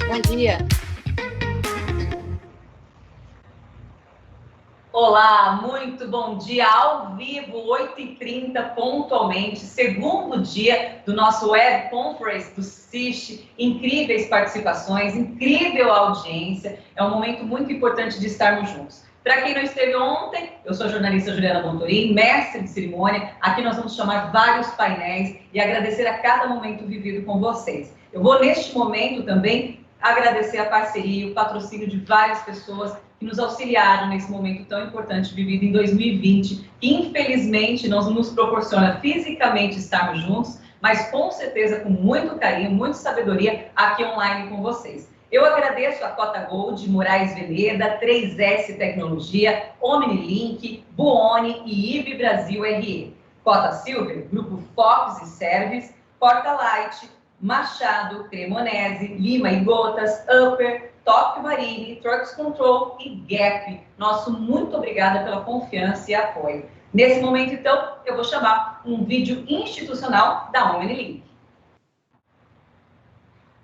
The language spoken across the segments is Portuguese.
Bom dia. Olá, muito bom dia, ao vivo, 8h30, pontualmente, segundo dia do nosso Web Conference do CIST, incríveis participações, incrível audiência, é um momento muito importante de estarmos juntos. Para quem não esteve ontem, eu sou a jornalista Juliana Bontorin, mestre de cerimônia, aqui nós vamos chamar vários painéis e agradecer a cada momento vivido com vocês. Eu vou, neste momento, também agradecer a parceria e o patrocínio de várias pessoas que nos auxiliaram nesse momento tão importante vivido em 2020, que infelizmente não nos proporciona fisicamente estarmos juntos, mas com certeza com muito carinho, muita sabedoria aqui online com vocês. Eu agradeço a Cota Gold, Moraes Veneda, 3S Tecnologia, Omnilink, Buoni e IB Brasil RE. Cota Silver, Grupo Fox e Service, Porta Light, Machado, Cremonese, Lima e Gotas, Upper, Tóquio Marine, Trucks Control e Gap. Nosso muito obrigada pela confiança e apoio. Nesse momento, então, eu vou chamar um vídeo institucional da Omnilink.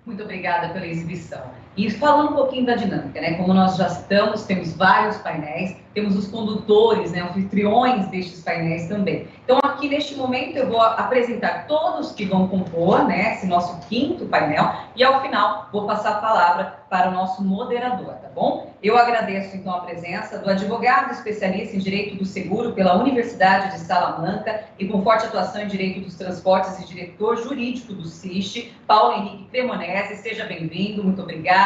Muito obrigada pela exibição. E falando um pouquinho da dinâmica, né? Como nós já citamos, temos vários painéis, temos os condutores, né? Anfitriões destes painéis também. Então, aqui neste momento, eu vou apresentar todos que vão compor, né? Esse nosso quinto painel, e ao final, vou passar a palavra para o nosso moderador, tá bom? Eu agradeço, então, a presença do advogado especialista em Direito do Seguro pela Universidade de Salamanca e com forte atuação em Direito dos Transportes e diretor jurídico do CIST, Paulo Henrique Cremonese. Seja bem-vindo, muito obrigada.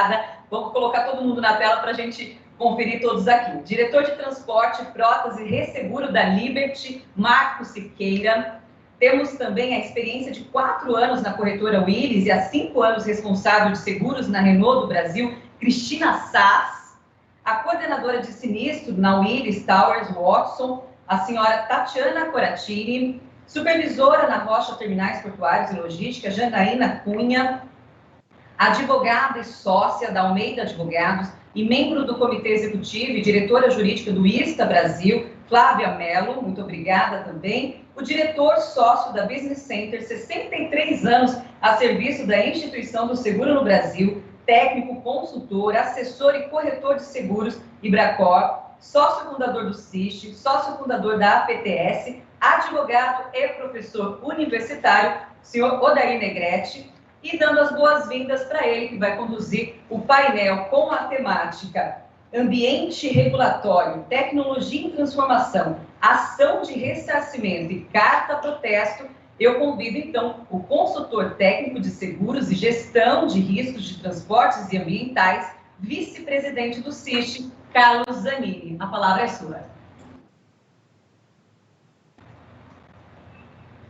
Vamos colocar todo mundo na tela para a gente conferir todos aqui. Diretor de Transporte, Frotas e Resseguro da Liberty, Marco Siqueira. Temos também a experiência de 4 anos na corretora Willys e há 5 anos responsável de seguros na Renault do Brasil, Cristina Sass. A coordenadora de sinistro na Willys Towers Watson, a senhora Tatiana Coratini. Supervisora na Rocha Terminais Portuários e Logística, Janaína Cunha. Advogada e sócia da Almeida Advogados e membro do Comitê Executivo e diretora jurídica do ISTA Brasil, Flávia Mello, muito obrigada também. O diretor sócio da Business Center, 63 anos a serviço da instituição do seguro no Brasil, técnico, consultor, assessor e corretor de seguros Ibracor, sócio fundador do CIST, sócio fundador da APTS, advogado e professor universitário, senhor Odair Negrete. E dando as boas-vindas para ele, que vai conduzir o painel com a temática Ambiente Regulatório, Tecnologia em Transformação, Ação de Ressarcimento e Carta Protesto. Eu convido, então, o consultor técnico de seguros e gestão de riscos de transportes e ambientais, vice-presidente do CIST, Carlos Zanini. A palavra é sua.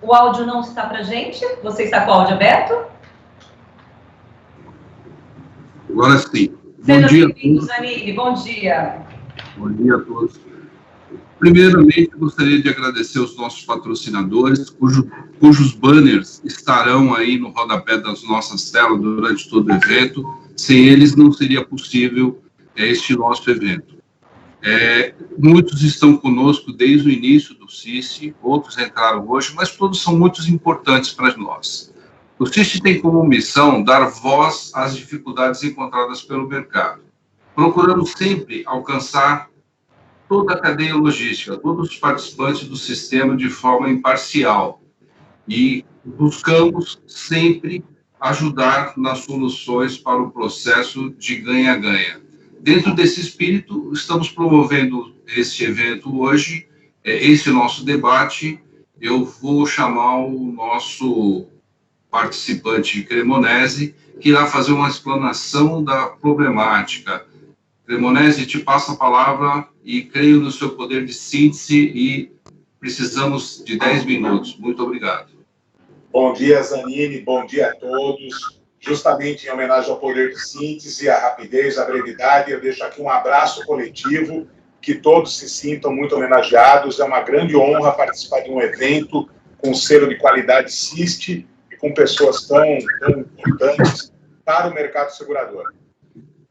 O áudio não está para a gente? Você está com o áudio aberto? Agora sim. Seja bem-vindo, Zanini. Bom dia. Bom dia a todos. Primeiramente, gostaria de agradecer os nossos patrocinadores, cujos banners estarão aí no rodapé das nossas telas durante todo o evento. Sem eles, não seria possível este nosso evento. Muitos estão conosco desde o início do CIST, outros entraram hoje, mas todos são muito importantes para nós. O CIST tem como missão dar voz às dificuldades encontradas pelo mercado. Procuramos sempre alcançar toda a cadeia logística, todos os participantes do sistema de forma imparcial e buscamos sempre ajudar nas soluções para o processo de ganha-ganha. Dentro desse espírito, estamos promovendo este evento hoje, esse nosso debate. Eu vou chamar o nosso participante Cremonese, que irá fazer uma explanação da problemática. Cremonese, te passo a palavra e creio no seu poder de síntese e precisamos de 10 minutos. Muito obrigado. Bom dia, Zanini, bom dia a todos. Justamente em homenagem ao poder de síntese, à rapidez, à brevidade, eu deixo aqui um abraço coletivo, que todos se sintam muito homenageados. É uma grande honra participar de um evento com selo de qualidade CIST, com pessoas tão importantes para o mercado segurador.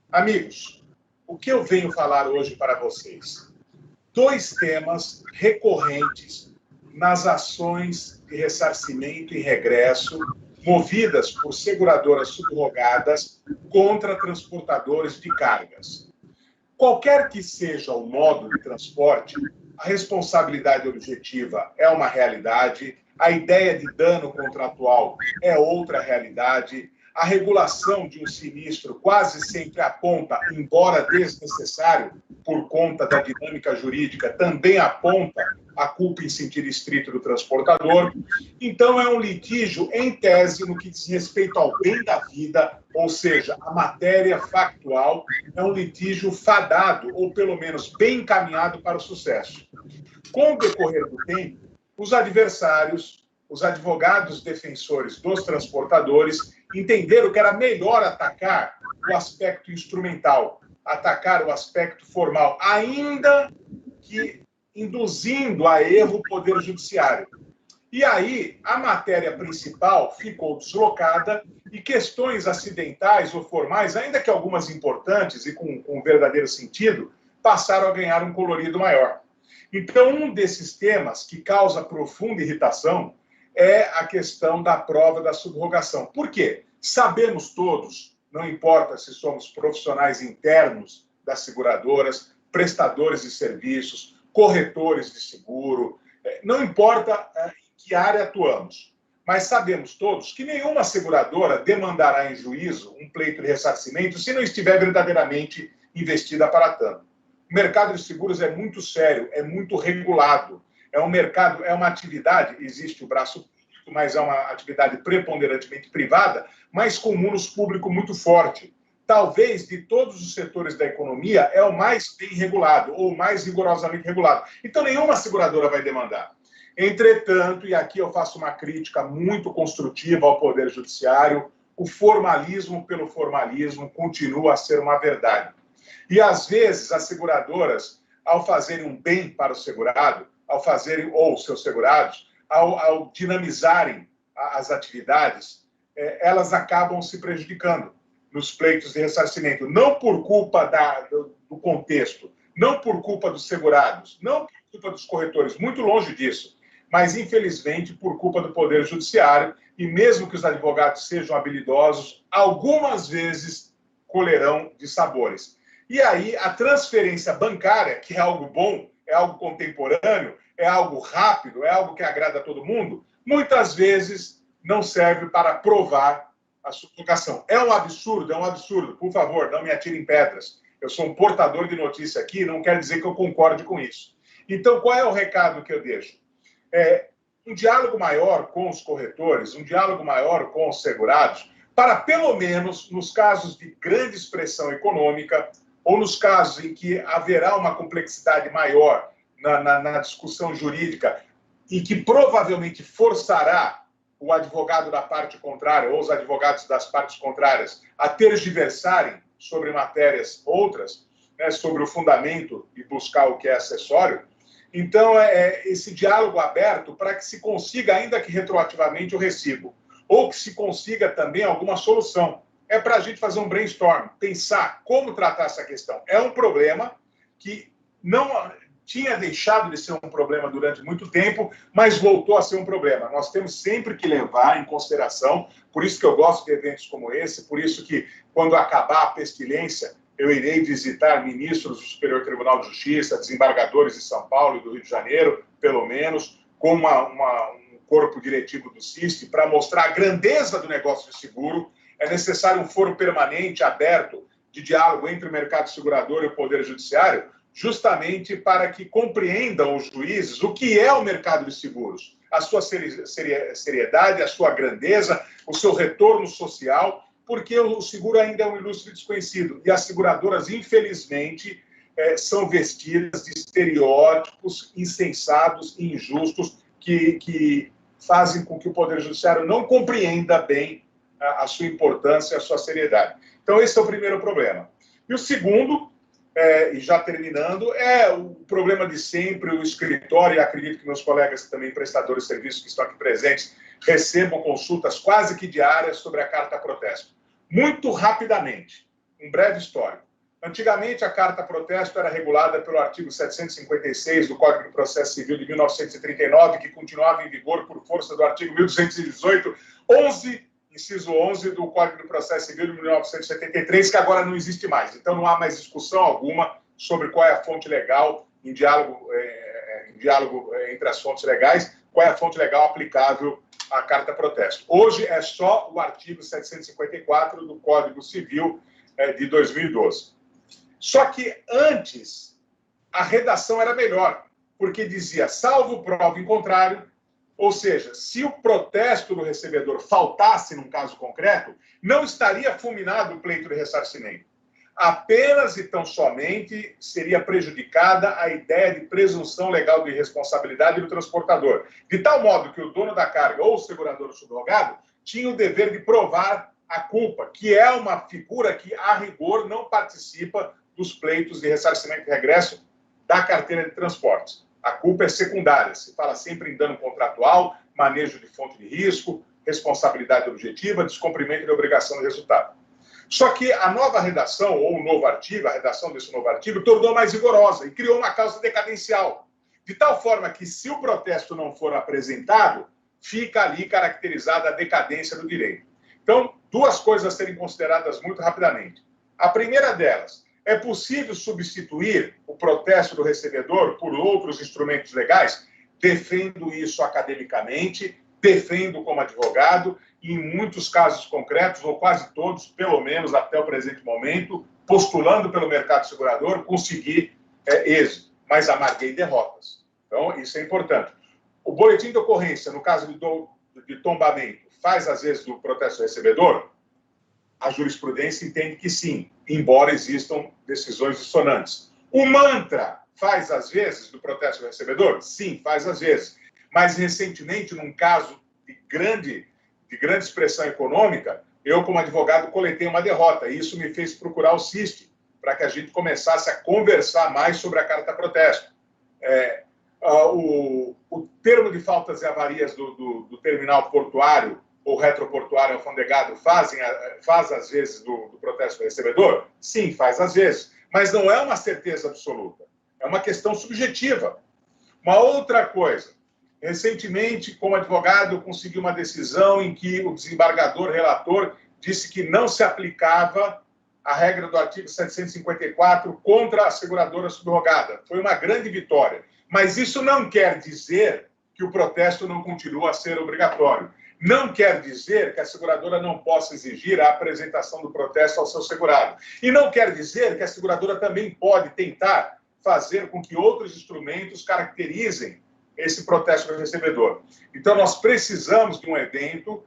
Amigos, o que eu venho falar hoje para vocês? 2 temas recorrentes nas ações de ressarcimento e regresso movidas por seguradoras subrogadas contra transportadores de cargas. Qualquer que seja o modo de transporte, a responsabilidade objetiva é uma realidade, a ideia de dano contratual é outra realidade, a regulação de um sinistro quase sempre aponta, embora desnecessário, por conta da dinâmica jurídica, também aponta a culpa em sentido estrito do transportador. Então, é um litígio, em tese, no que diz respeito ao bem da vida, ou seja, a matéria factual, é um litígio fadado, ou pelo menos bem encaminhado para o sucesso. Com o decorrer do tempo, os adversários, os advogados defensores dos transportadores, entenderam que era melhor atacar o aspecto instrumental, atacar o aspecto formal, ainda que induzindo a erro o Poder Judiciário. E aí, a matéria principal ficou deslocada e questões acidentais ou formais, ainda que algumas importantes e com verdadeiro sentido, passaram a ganhar um colorido maior. Então, um desses temas que causa profunda irritação é a questão da prova da subrogação. Por quê? Sabemos todos, não importa se somos profissionais internos das seguradoras, prestadores de serviços, corretores de seguro, não importa em que área atuamos, mas sabemos todos que nenhuma seguradora demandará em juízo um pleito de ressarcimento se não estiver verdadeiramente investida para tanto. O mercado de seguros é muito sério, é muito regulado, é um mercado, é uma atividade, existe o braço público, mas é uma atividade preponderantemente privada, mas com um munus público muito forte. Talvez, de todos os setores da economia, é o mais bem regulado, ou mais rigorosamente regulado. Então, nenhuma seguradora vai demandar. Entretanto, e aqui eu faço uma crítica muito construtiva ao Poder Judiciário, o formalismo pelo formalismo continua a ser uma verdade. E, às vezes, as seguradoras, ao fazerem um bem para o segurado, ao fazerem, ou seus segurados, ao dinamizarem as atividades, elas acabam se prejudicando nos pleitos de ressarcimento, não por culpa do contexto, não por culpa dos segurados, não por culpa dos corretores, muito longe disso, mas, infelizmente, por culpa do Poder Judiciário, e mesmo que os advogados sejam habilidosos, algumas vezes colherão de sabores. E aí, a transferência bancária, que é algo bom, é algo contemporâneo, é algo rápido, é algo que agrada a todo mundo, muitas vezes não serve para provar a subrogação. É um absurdo, por favor, não me atirem pedras. Eu sou um portador de notícia aqui, não quer dizer que eu concorde com isso. Então, qual é o recado que eu deixo? Um diálogo maior com os corretores, um diálogo maior com os segurados, para, pelo menos, nos casos de grande expressão econômica, ou nos casos em que haverá uma complexidade maior na discussão jurídica e que provavelmente forçará o advogado da parte contrária ou os advogados das partes contrárias a tergiversarem sobre matérias outras, né, sobre o fundamento e buscar o que é acessório. Então, esse diálogo aberto para que se consiga, ainda que retroativamente, o recibo, ou que se consiga também alguma solução. É para a gente fazer um brainstorm, pensar como tratar essa questão. É um problema que não tinha deixado de ser um problema durante muito tempo, mas voltou a ser um problema. Nós temos sempre que levar em consideração, por isso que eu gosto de eventos como esse, por isso que, quando acabar a pestilência, eu irei visitar ministros do Superior Tribunal de Justiça, desembargadores de São Paulo e do Rio de Janeiro, pelo menos, com um corpo diretivo do CIST, para mostrar a grandeza do negócio de seguro. É necessário um foro permanente, aberto, de diálogo entre o mercado segurador e o Poder Judiciário, justamente para que compreendam os juízes o que é o mercado de seguros, a sua seriedade, a sua grandeza, o seu retorno social, porque o seguro ainda é um ilustre desconhecido. E as seguradoras, infelizmente, são vestidas de estereótipos insensatos e injustos que fazem com que o Poder Judiciário não compreenda bem a sua importância e a sua seriedade. Então, esse é o primeiro problema. E o segundo, e já terminando, é o problema de sempre, o escritório, e acredito que meus colegas também, prestadores de serviços que estão aqui presentes, recebam consultas quase que diárias sobre a carta protesto. Muito rapidamente, um breve histórico. Antigamente, a carta protesto era regulada pelo artigo 756 do Código de Processo Civil de 1939, que continuava em vigor por força do artigo 1218, 11 inciso 11 do Código de Processo Civil de 1973, que agora não existe mais. Então, não há mais discussão alguma sobre qual é a fonte legal, em diálogo entre as fontes legais, qual é a fonte legal aplicável à carta protesto. Hoje é só o artigo 754 do Código Civil de 2012. Só que antes, a redação era melhor, porque dizia, salvo prova em contrário, ou seja, se o protesto do recebedor faltasse num caso concreto, não estaria fulminado o pleito de ressarcimento. Apenas e tão somente seria prejudicada a ideia de presunção legal de responsabilidade do transportador, de tal modo que o dono da carga ou o segurador subrogado tinha o dever de provar a culpa, que é uma figura que, a rigor, não participa dos pleitos de ressarcimento e regresso da carteira de transportes. A culpa é secundária, se fala sempre em dano contratual, manejo de fonte de risco, responsabilidade objetiva, descumprimento de obrigação de resultado. Só que a nova redação, ou o novo artigo, a redação desse novo artigo, tornou mais rigorosa e criou uma causa decadencial, de tal forma que, se o protesto não for apresentado, fica ali caracterizada a decadência do direito. Então, duas coisas a serem consideradas muito rapidamente. A primeira delas, é possível substituir o protesto do recebedor por outros instrumentos legais? Defendo isso academicamente, defendo como advogado, e em muitos casos concretos, ou quase todos, pelo menos até o presente momento, postulando pelo mercado segurador, consegui êxito, mas amarguei derrotas. Então, isso é importante. O boletim de ocorrência, no caso de tombamento, faz, às vezes, do protesto do recebedor? A jurisprudência entende que sim, embora existam decisões dissonantes. O mantra faz, às vezes, do protesto do recebedor? Sim, faz às vezes. Mas, recentemente, num caso de grande expressão econômica, eu, como advogado, coletei uma derrota. E isso me fez procurar o CIST, para que a gente começasse a conversar mais sobre a carta protesto. O termo de faltas e avarias do terminal portuário ou retroportuário alfandegado faz às vezes do protesto do recebedor? Sim, faz às vezes. Mas não é uma certeza absoluta. É uma questão subjetiva. Uma outra coisa. Recentemente, como advogado, eu consegui uma decisão em que o desembargador relator disse que não se aplicava a regra do artigo 754 contra a seguradora subrogada. Foi uma grande vitória. Mas isso não quer dizer que o protesto não continua a ser obrigatório. Não quer dizer que a seguradora não possa exigir a apresentação do protesto ao seu segurado. E não quer dizer que a seguradora também pode tentar fazer com que outros instrumentos caracterizem esse protesto do recebedor. Então, nós precisamos de um evento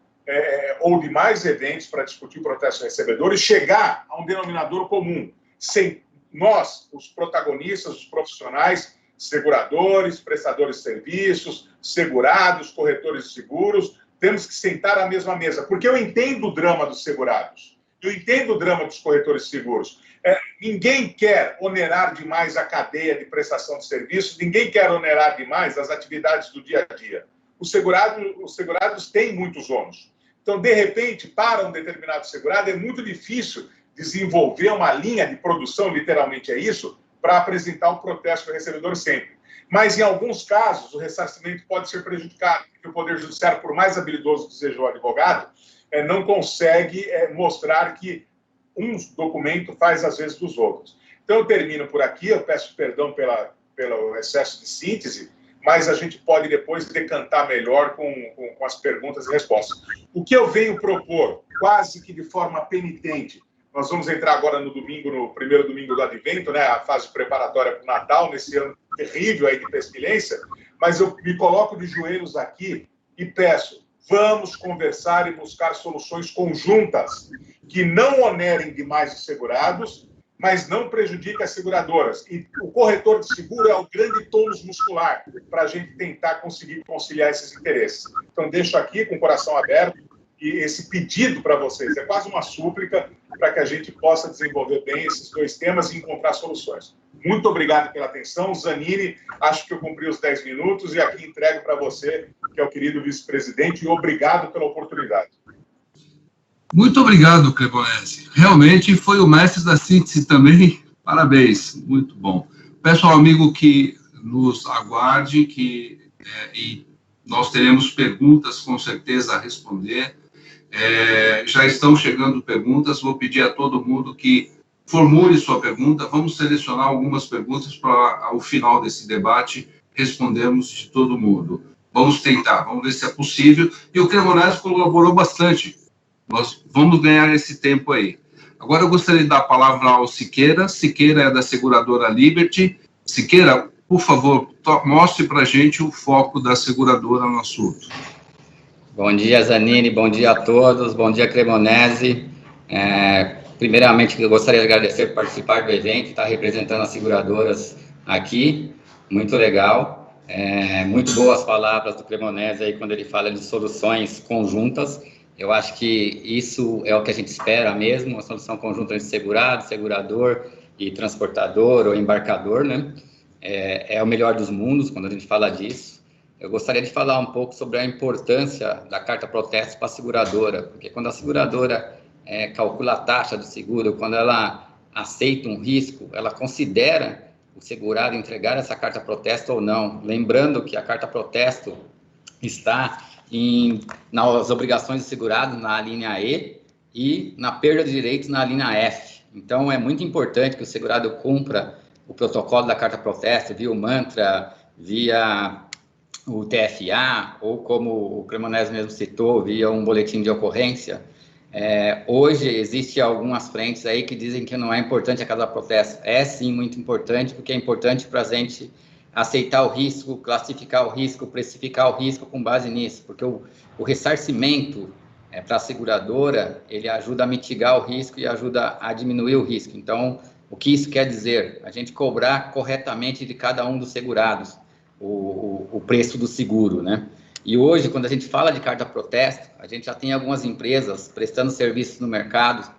ou de mais eventos para discutir o protesto do recebedor e chegar a um denominador comum. Sem nós, os protagonistas, os profissionais, seguradores, prestadores de serviços, segurados, corretores de seguros, temos que sentar à mesma mesa, porque eu entendo o drama dos segurados, eu entendo o drama dos corretores de seguros. Ninguém quer onerar demais a cadeia de prestação de serviços, ninguém quer onerar demais as atividades do dia a dia. Os segurados têm muitos ônus. Então, de repente, para um determinado segurado, é muito difícil desenvolver uma linha de produção, literalmente é isso, para apresentar o protesto do recebedor sempre. Mas, em alguns casos, o ressarcimento pode ser prejudicado, porque o Poder Judiciário, por mais habilidoso que seja o advogado, não consegue mostrar que um documento faz, às vezes, dos outros. Então, eu termino por aqui, eu peço perdão pelo excesso de síntese, mas a gente pode depois decantar melhor com as perguntas e respostas. O que eu venho propor, quase que de forma penitente, nós vamos entrar agora no primeiro domingo do Advento, né, a fase preparatória para o Natal, nesse ano terrível aí de pestilência, mas eu me coloco de joelhos aqui e peço, vamos conversar e buscar soluções conjuntas que não onerem demais os segurados, mas não prejudiquem as seguradoras. E o corretor de seguro é o grande tônus muscular para a gente tentar conseguir conciliar esses interesses. Então, deixo aqui com o coração aberto e esse pedido para vocês. É quase uma súplica para que a gente possa desenvolver bem esses dois temas e encontrar soluções. Muito obrigado pela atenção. Zanini, acho que eu cumpri os 10 minutos e aqui entrego para você, que é o querido vice-presidente, e obrigado pela oportunidade. Muito obrigado, Cremonese. Realmente foi o mestre da síntese também. Parabéns, muito bom. Peço ao amigo que nos aguarde, e nós teremos perguntas com certeza a responder. Já estão chegando perguntas, vou pedir a todo mundo que formule sua pergunta. Vamos selecionar algumas perguntas para, ao final desse debate, respondermos de todo mundo. Vamos tentar, vamos ver se é possível. E o Cremonese colaborou bastante. Nós vamos ganhar esse tempo aí. Agora eu gostaria de dar a palavra ao Siqueira. Siqueira é da seguradora Liberty. Siqueira, por favor, mostre para a gente o foco da seguradora no assunto. Bom dia, Zanini. Bom dia a todos. Bom dia, Cremonese. Primeiramente, eu gostaria de agradecer por participar do evento, estar representando as seguradoras aqui. Muito legal. Muito boas palavras do Cremonese aí quando ele fala de soluções conjuntas. Eu acho que isso é o que a gente espera mesmo, uma solução conjunta entre segurado, segurador e transportador ou embarcador, né? É o melhor dos mundos quando a gente fala disso. Eu gostaria de falar um pouco sobre a importância da carta protesto para a seguradora, porque quando a seguradora calcula a taxa do seguro, quando ela aceita um risco, ela considera o segurado entregar essa carta protesto ou não. Lembrando que a carta protesto está nas obrigações do segurado na linha E e na perda de direitos na linha F. Então, é muito importante que o segurado cumpra o protocolo da carta protesto via o mantra, via o TFA, ou como o Cremonese mesmo citou, via um boletim de ocorrência. Hoje, existem algumas frentes aí que dizem que não é importante a carta protesto. É sim muito importante, porque é importante para a gente aceitar o risco, classificar o risco, precificar o risco com base nisso, porque o ressarcimento para a seguradora, ele ajuda a mitigar o risco e ajuda a diminuir o risco. Então, o que isso quer dizer? A gente cobrar corretamente de cada um dos segurados o preço do seguro, né? E hoje, quando a gente fala de carta protesto, a gente já tem algumas empresas prestando serviços no mercado,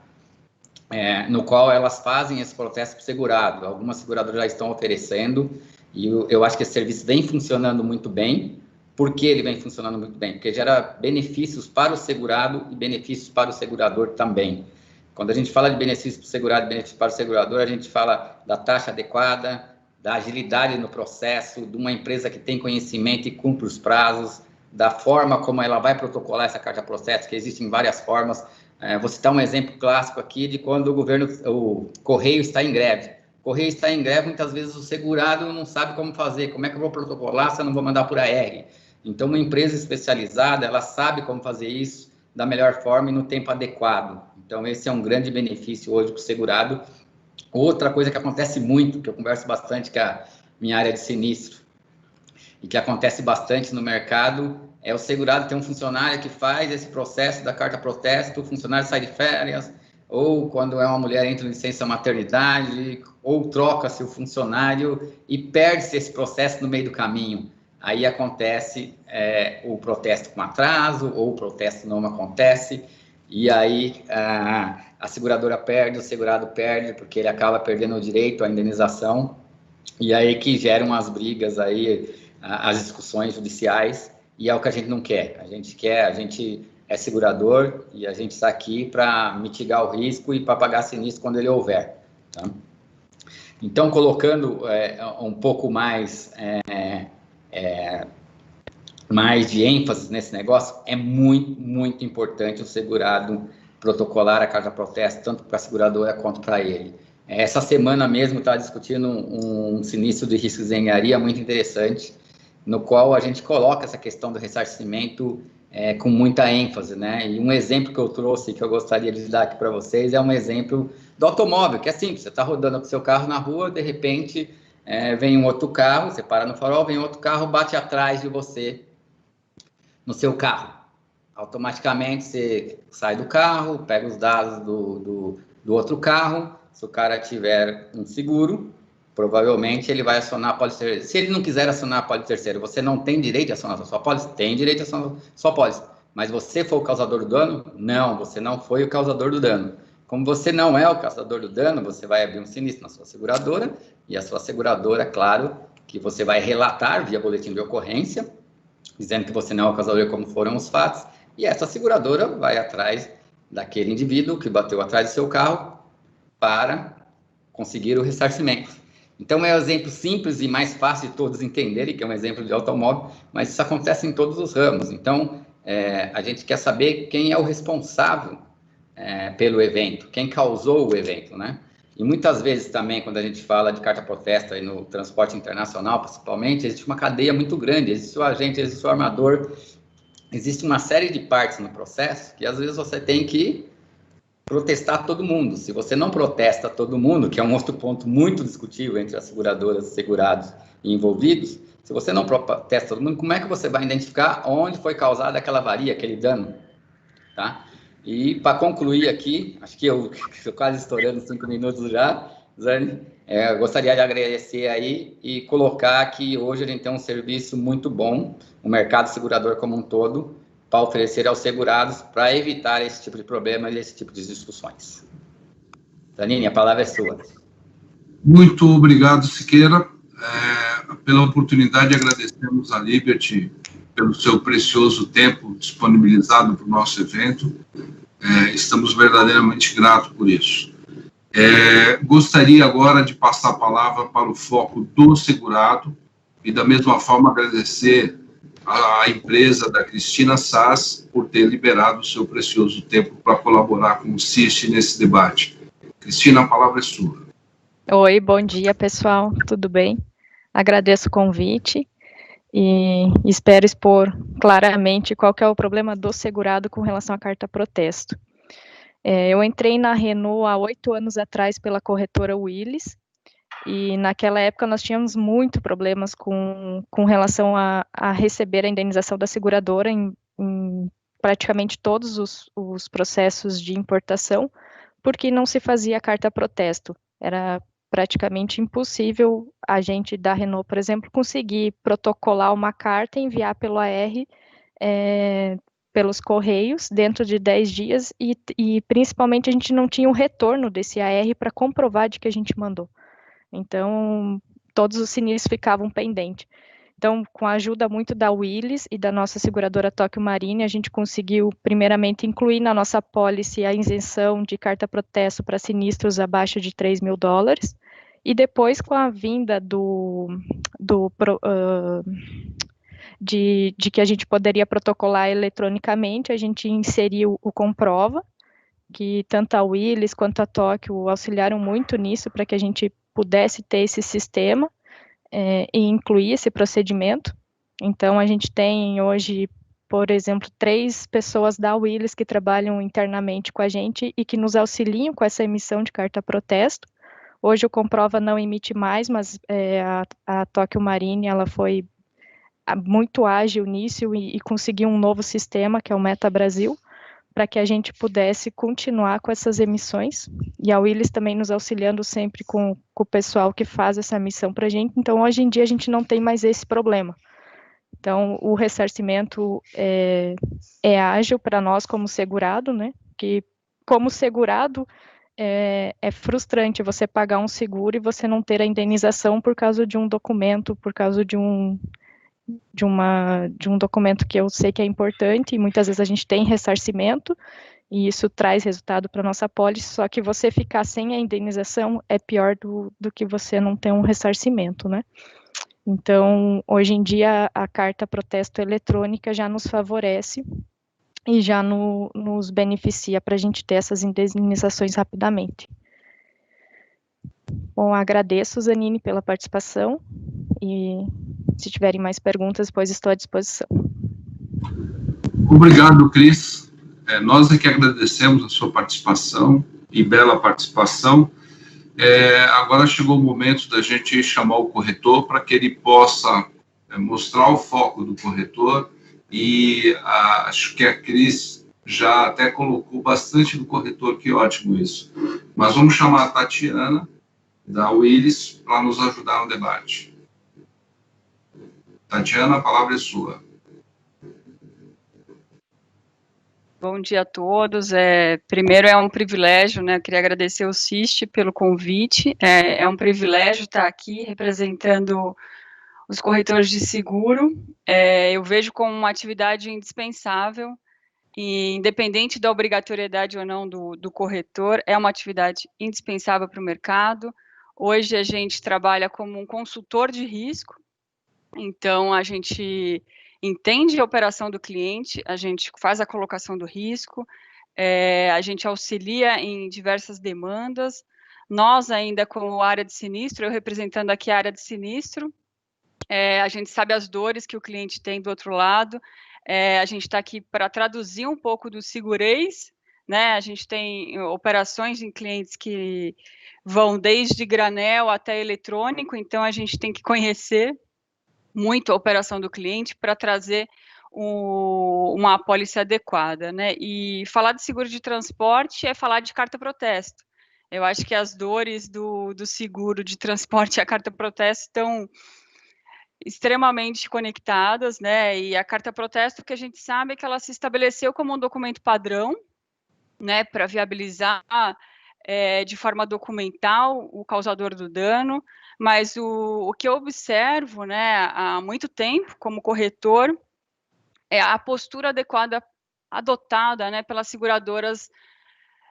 no qual elas fazem esse protesto para o segurado. Algumas seguradoras já estão oferecendo, e eu acho que esse serviço vem funcionando muito bem. Por que ele vem funcionando muito bem? Porque gera benefícios para o segurado e benefícios para o segurador também. Quando a gente fala de benefícios para o segurado e benefícios para o segurador, a gente fala da taxa adequada, da agilidade no processo, de uma empresa que tem conhecimento e cumpre os prazos, da forma como ela vai protocolar essa carta processo, que existem várias formas. Vou citar um exemplo clássico aqui de quando o Correio está em greve. O Correio está em greve, muitas vezes o segurado não sabe como fazer, como é que eu vou protocolar se eu não vou mandar por AR? Então, uma empresa especializada, ela sabe como fazer isso da melhor forma e no tempo adequado. Então, esse é um grande benefício hoje para o segurado. Outra coisa que acontece muito, que eu converso bastante com a minha área de sinistro, e que acontece bastante no mercado, é o segurado ter um funcionário que faz esse processo da carta protesto, o funcionário sai de férias, ou quando é uma mulher entra em licença maternidade, ou troca-se o funcionário e perde-se esse processo no meio do caminho. Aí acontece o protesto com atraso, ou o protesto não acontece, e aí a seguradora perde, o segurado perde, porque ele acaba perdendo o direito à indenização, e aí que geram as brigas aí, as discussões judiciais, e é o que a gente não quer. A gente é segurador, e a gente está aqui para mitigar o risco e para pagar sinistro quando ele houver. Tá? Então, colocando um pouco mais de ênfase nesse negócio, é muito, muito importante o segurado protocolar a carta protesto, tanto para a seguradora quanto para ele. Essa semana mesmo estava discutindo um sinistro de riscos em engenharia muito interessante, no qual a gente coloca essa questão do ressarcimento com muita ênfase, né? E um exemplo que eu trouxe, que eu gostaria de dar aqui para vocês, é um exemplo do automóvel, que é simples, você está rodando com o seu carro na rua, de repente vem um outro carro, você para no farol, vem outro carro, bate atrás de você no seu carro. Automaticamente você sai do carro, pega os dados do outro carro, se o cara tiver um seguro, provavelmente ele vai acionar a pólice terceira. Se ele não quiser acionar a pólice terceira, você não tem direito de acionar a sua pólice? Tem direito de acionar a sua pólice. Mas você foi o causador do dano? Não, você não foi o causador do dano. Como você não é o causador do dano, você vai abrir um sinistro na sua seguradora, e a sua seguradora, claro, que você vai relatar via boletim de ocorrência, dizendo que você não é o causador como foram os fatos, e essa seguradora vai atrás daquele indivíduo que bateu atrás do seu carro para conseguir o ressarcimento. Então, é um exemplo simples e mais fácil de todos entenderem, que é um exemplo de automóvel, mas isso acontece em todos os ramos. Então, a gente quer saber quem é o responsável pelo evento, quem causou o evento, né? E muitas vezes também, quando a gente fala de carta protesto aí no transporte internacional, principalmente, existe uma cadeia muito grande, existe o agente, existe o armador, existe uma série de partes no processo que às vezes você tem que protestar todo mundo. Se você não protesta todo mundo, que é um outro ponto muito discutível entre as seguradoras, segurados e envolvidos, se você não protesta todo mundo, como é que você vai identificar onde foi causada aquela avaria, aquele dano, tá? E para concluir aqui, acho que eu estou quase estourando 5 minutos já, Zane, eu gostaria de agradecer aí e colocar que hoje a gente tem um serviço muito bom, o mercado segurador como um todo, para oferecer aos segurados para evitar esse tipo de problema e esse tipo de discussões. Zanini, a palavra é sua. Muito obrigado, Siqueira. Pela oportunidade, agradecemos a Liberty pelo seu precioso tempo disponibilizado para o nosso evento. Estamos verdadeiramente gratos por isso. Gostaria agora de passar a palavra para o foco do segurado e, da mesma forma, agradecer a empresa da Cristina Sass por ter liberado o seu precioso tempo para colaborar com o CIST nesse debate. Cristina, a palavra é sua. Oi, bom dia, pessoal, tudo bem? Agradeço o convite e espero expor claramente qual que é o problema do segurado com relação à carta protesto. Eu entrei na Renault há 8 anos atrás pela corretora Willis, e naquela época nós tínhamos muito problemas com relação a receber a indenização da seguradora em praticamente todos os processos de importação, porque não se fazia carta protesto. Era praticamente impossível a gente da Renault, por exemplo, conseguir protocolar uma carta e enviar pelo AR pelos correios dentro de 10 dias e principalmente a gente não tinha o retorno desse AR para comprovar de que a gente mandou. Então, todos os sinistros ficavam pendentes. Então, com a ajuda muito da Willis e da nossa seguradora Tóquio Marine, a gente conseguiu, primeiramente, incluir na nossa pólice a isenção de carta protesto para sinistros abaixo de $3 mil. E depois, com a vinda de que a gente poderia protocolar eletronicamente, a gente inseriu o Comprova, que tanto a Willis quanto a Tóquio auxiliaram muito nisso para que a gente pudesse ter esse sistema e incluir esse procedimento. Então, a gente tem hoje, por exemplo, 3 pessoas da Willis que trabalham internamente com a gente e que nos auxiliam com essa emissão de carta protesto. Hoje o Comprova não emite mais, mas a Tóquio Marine, ela foi muito ágil nisso e conseguiu um novo sistema, que é o Meta Brasil, para que a gente pudesse continuar com essas emissões, e a Willis também nos auxiliando sempre com o pessoal que faz essa missão para a gente. Então, hoje em dia, a gente não tem mais esse problema. Então, o ressarcimento é ágil para nós como segurado, né? Que, como segurado, é frustrante você pagar um seguro e você não ter a indenização por causa de um documento, por causa de um documento que eu sei que é importante, e muitas vezes a gente tem ressarcimento, e isso traz resultado para a nossa pólice, só que você ficar sem a indenização é pior do que você não ter um ressarcimento, né? Então, hoje em dia, a carta protesto eletrônica já nos favorece e já nos beneficia para a gente ter essas indenizações rapidamente. Bom, agradeço, Zanini, pela participação, e se tiverem mais perguntas, depois estou à disposição. Obrigado, Cris. Nós é que agradecemos a sua participação, e bela participação. Agora chegou o momento da gente chamar o corretor para que ele possa mostrar o foco do corretor, e acho que a Cris já até colocou bastante do corretor, que ótimo isso. Mas vamos chamar a Tatiana, da Willis, para nos ajudar no debate. Tatiana, a palavra é sua. Bom dia a todos. Primeiro, é um privilégio, né? Eu queria agradecer ao CIST pelo convite. É um privilégio estar aqui representando os corretores de seguro. Eu vejo como uma atividade indispensável, e independente da obrigatoriedade ou não do corretor, é uma atividade indispensável para o mercado. Hoje a gente trabalha como um consultor de risco, então a gente entende a operação do cliente, a gente faz a colocação do risco, a gente auxilia em diversas demandas. Nós ainda, como área de sinistro, eu representando aqui a área de sinistro, a gente sabe as dores que o cliente tem do outro lado, a gente está aqui para traduzir um pouco do segurez, né? A gente tem operações em clientes que vão desde granel até eletrônico, então a gente tem que conhecer muito a operação do cliente para trazer uma apólice adequada, né? E falar de seguro de transporte é falar de carta protesto. Eu acho que as dores do seguro de transporte e a carta protesto estão extremamente conectadas, né? E a carta protesto, que a gente sabe que ela se estabeleceu como um documento padrão, né, para viabilizar de forma documental o causador do dano, mas o que eu observo, né, há muito tempo como corretor, é a postura adequada adotada, né, pelas seguradoras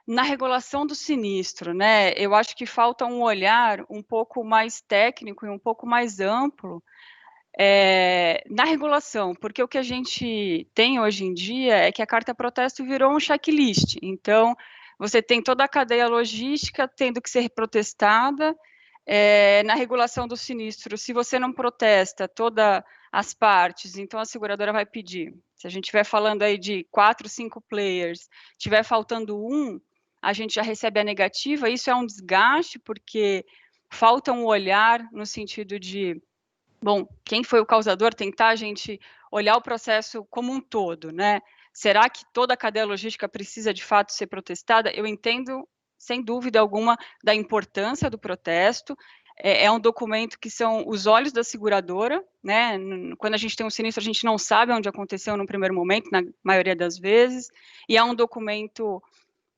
na regulação do sinistro, né? Eu acho que falta um olhar um pouco mais técnico e um pouco mais amplo na regulação, porque o que a gente tem hoje em dia é que a carta protesto virou um checklist. Então, você tem toda a cadeia logística tendo que ser protestada. Na regulação do sinistro, se você não protesta todas as partes, então a seguradora vai pedir. Se a gente estiver falando aí de 4, 5 players, estiver faltando um, a gente já recebe a negativa. Isso é um desgaste, porque falta um olhar no sentido de, bom, quem foi o causador, tentar a gente olhar o processo como um todo, né? Será que toda a cadeia logística precisa, de fato, ser protestada? Eu entendo, sem dúvida alguma, da importância do protesto. É um documento que são os olhos da seguradora, né? Quando a gente tem um sinistro, a gente não sabe onde aconteceu no primeiro momento, na maioria das vezes, e é um documento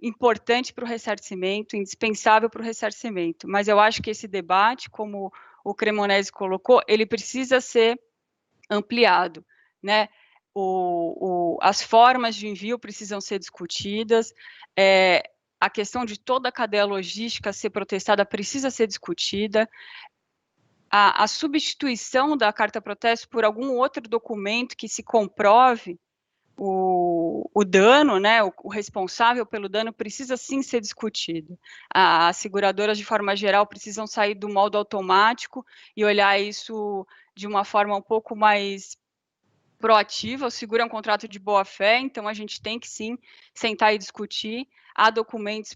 importante para o ressarcimento, indispensável para o ressarcimento. Mas eu acho que esse debate, como o Cremonese colocou, ele precisa ser ampliado, né? As formas de envio precisam ser discutidas, a questão de toda a cadeia logística ser protestada precisa ser discutida, a substituição da carta protesto por algum outro documento que se comprove o dano, né, o responsável pelo dano precisa sim ser discutido. As seguradoras, de forma geral, precisam sair do modo automático e olhar isso de uma forma um pouco mais proativa. O seguro é um contrato de boa-fé, então a gente tem que sim sentar e discutir. Há documentos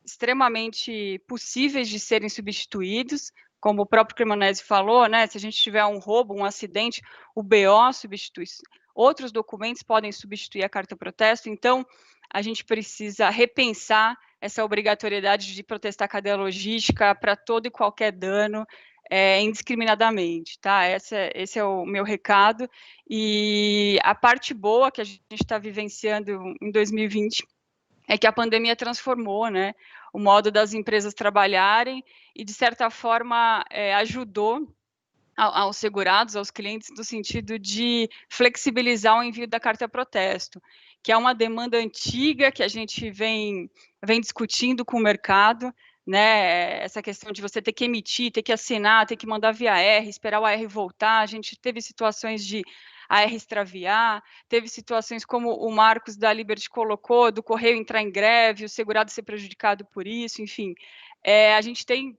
extremamente possíveis de serem substituídos, como o próprio Cremonese falou, né, se a gente tiver um roubo, um acidente, o BO substitui. Outros documentos podem substituir a carta protesto, então a gente precisa repensar essa obrigatoriedade de protestar a cadeia logística para todo e qualquer dano, indiscriminadamente, tá? Esse é o meu recado. E a parte boa que a gente está vivenciando em 2020 é que a pandemia transformou, né, o modo das empresas trabalharem e, de certa forma, ajudou aos segurados, aos clientes, no sentido de flexibilizar o envio da carta protesto, que é uma demanda antiga que a gente vem discutindo com o mercado, né? Essa questão de você ter que emitir, ter que assinar, ter que mandar via R, esperar o AR voltar. A gente teve situações de AR extraviar, teve situações como o Marcos da Liberty colocou, do correio entrar em greve, o segurado ser prejudicado por isso, enfim. A gente tem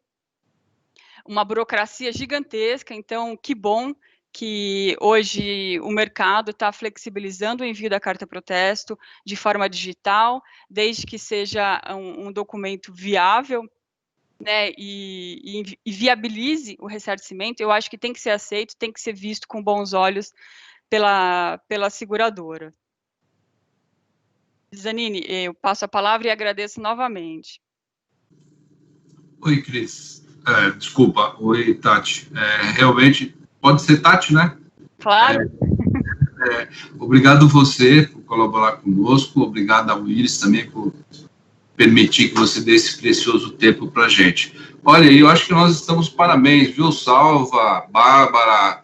uma burocracia gigantesca, então que bom que hoje o mercado está flexibilizando o envio da carta protesto de forma digital, desde que seja um documento viável, né, e viabilize o ressarcimento. Eu acho que tem que ser aceito, tem que ser visto com bons olhos pela seguradora. Zanini, eu passo a palavra e agradeço novamente. Oi, Cris. Desculpa, oi, Tati. Realmente, pode ser Tati, né? Claro. Obrigado você por colaborar conosco, obrigado ao Iris também por permitir que você dê esse precioso tempo para a gente. Olha, eu acho que nós estamos parabéns, viu, Salva, Bárbara,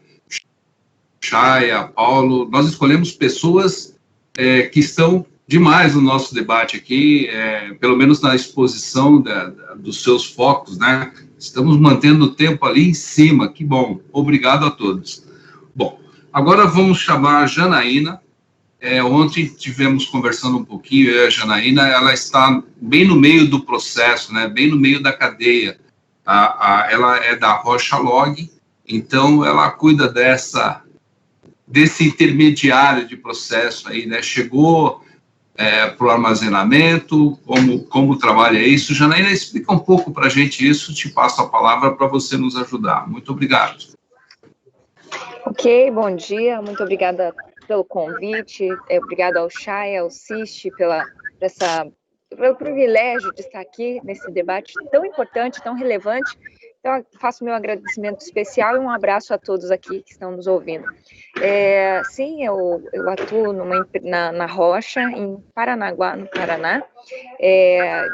Chaya, Paulo, nós escolhemos pessoas que estão demais no nosso debate aqui, pelo menos na exposição dos seus focos, né? Estamos mantendo o tempo ali em cima, que bom. Obrigado a todos. Bom, Agora vamos chamar a Janaína. Ontem tivemos conversando um pouquinho, eu e a Janaína, ela está bem no meio do processo, né, bem no meio da cadeia. Ela é da Rocha Log, então ela cuida desse intermediário de processo aí, né, chegou para o armazenamento, como trabalha isso. Janaína, explica um pouco para a gente isso, te passo a palavra para você nos ajudar. Muito obrigado. Ok, bom dia, muito obrigada pelo convite, obrigado ao Chay, ao CIST, pelo privilégio de estar aqui nesse debate tão importante, tão relevante. Então, eu faço meu agradecimento especial e um abraço a todos aqui que estão nos ouvindo. Sim, eu atuo na Rocha, em Paranaguá, no Paraná,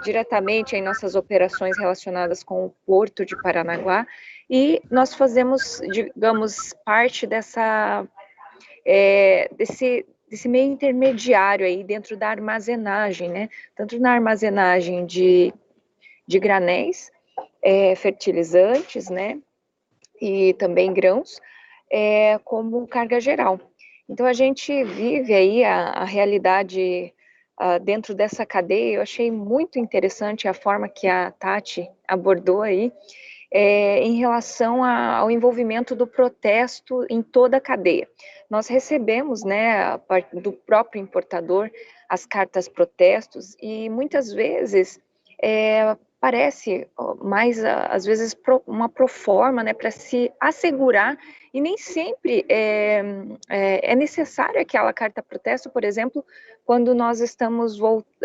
diretamente em nossas operações relacionadas com o Porto de Paranaguá, e nós fazemos, digamos, parte desse meio intermediário aí dentro da armazenagem, né? Tanto na armazenagem de granéis, fertilizantes, né? E também grãos, como carga geral. Então, a gente vive aí a realidade dentro dessa cadeia. Eu achei muito interessante a forma que a Tati abordou aí, em relação ao envolvimento do protesto em toda a cadeia. Nós recebemos, né, do próprio importador, as cartas protestos, e muitas vezes parece mais, às vezes, uma proforma, né, para se assegurar, e nem sempre é necessária aquela carta protesto, por exemplo, quando nós estamos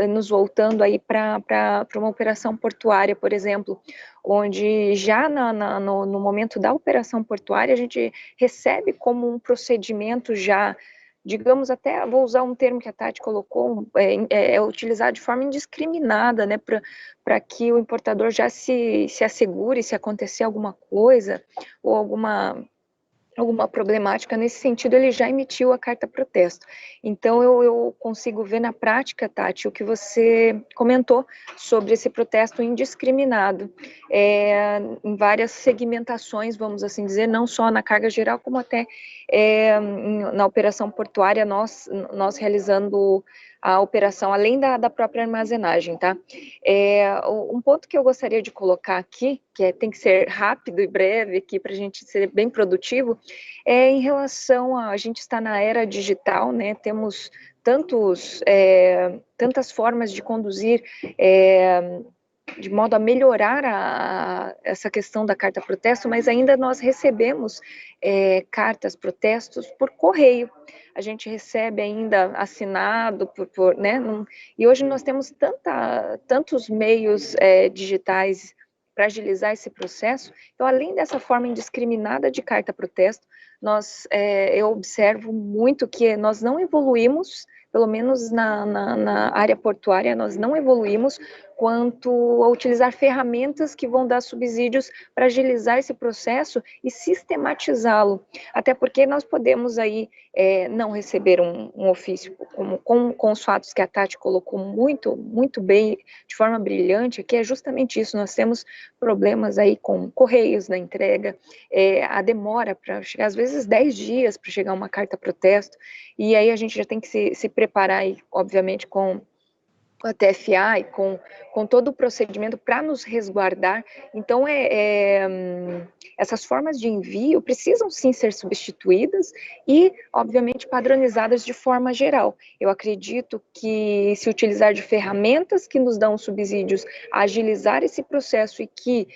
nos voltando aí para uma operação portuária, por exemplo, onde já no momento da operação portuária a gente recebe como um procedimento já, digamos, até vou usar um termo que a Tati colocou, utilizado de forma indiscriminada, né, para que o importador já se assegure se acontecer alguma coisa ou alguma problemática nesse sentido, ele já emitiu a carta protesto. Então, eu consigo ver na prática, Tati, o que você comentou sobre esse protesto indiscriminado, em várias segmentações, vamos assim dizer, não só na carga geral, como até na operação portuária, nós realizando a operação, além da própria armazenagem, tá? Um ponto que eu gostaria de colocar aqui, que tem que ser rápido e breve aqui para a gente ser bem produtivo, em relação a gente está na era digital, né? Temos tantas formas de conduzir de modo a melhorar essa questão da carta protesto, mas ainda nós recebemos cartas protestos por correio. A gente recebe ainda assinado né? E hoje nós temos tantos meios digitais para agilizar esse processo. Então, além dessa forma indiscriminada de carta protesto, eu observo muito que nós não evoluímos, pelo menos na área portuária, nós não evoluímos quanto a utilizar ferramentas que vão dar subsídios para agilizar esse processo e sistematizá-lo, até porque nós podemos aí não receber um ofício com os fatos que a Tati colocou muito, muito bem, de forma brilhante, que é justamente isso. Nós temos problemas aí com correios na entrega, a demora para chegar, às vezes 10 dias para chegar uma carta protesto, e aí a gente já tem que se preparar aí, obviamente, com a TFA e com todo o procedimento para nos resguardar. Então, essas formas de envio precisam sim ser substituídas e, obviamente, padronizadas de forma geral. Eu acredito que se utilizar de ferramentas que nos dão subsídios a agilizar esse processo e que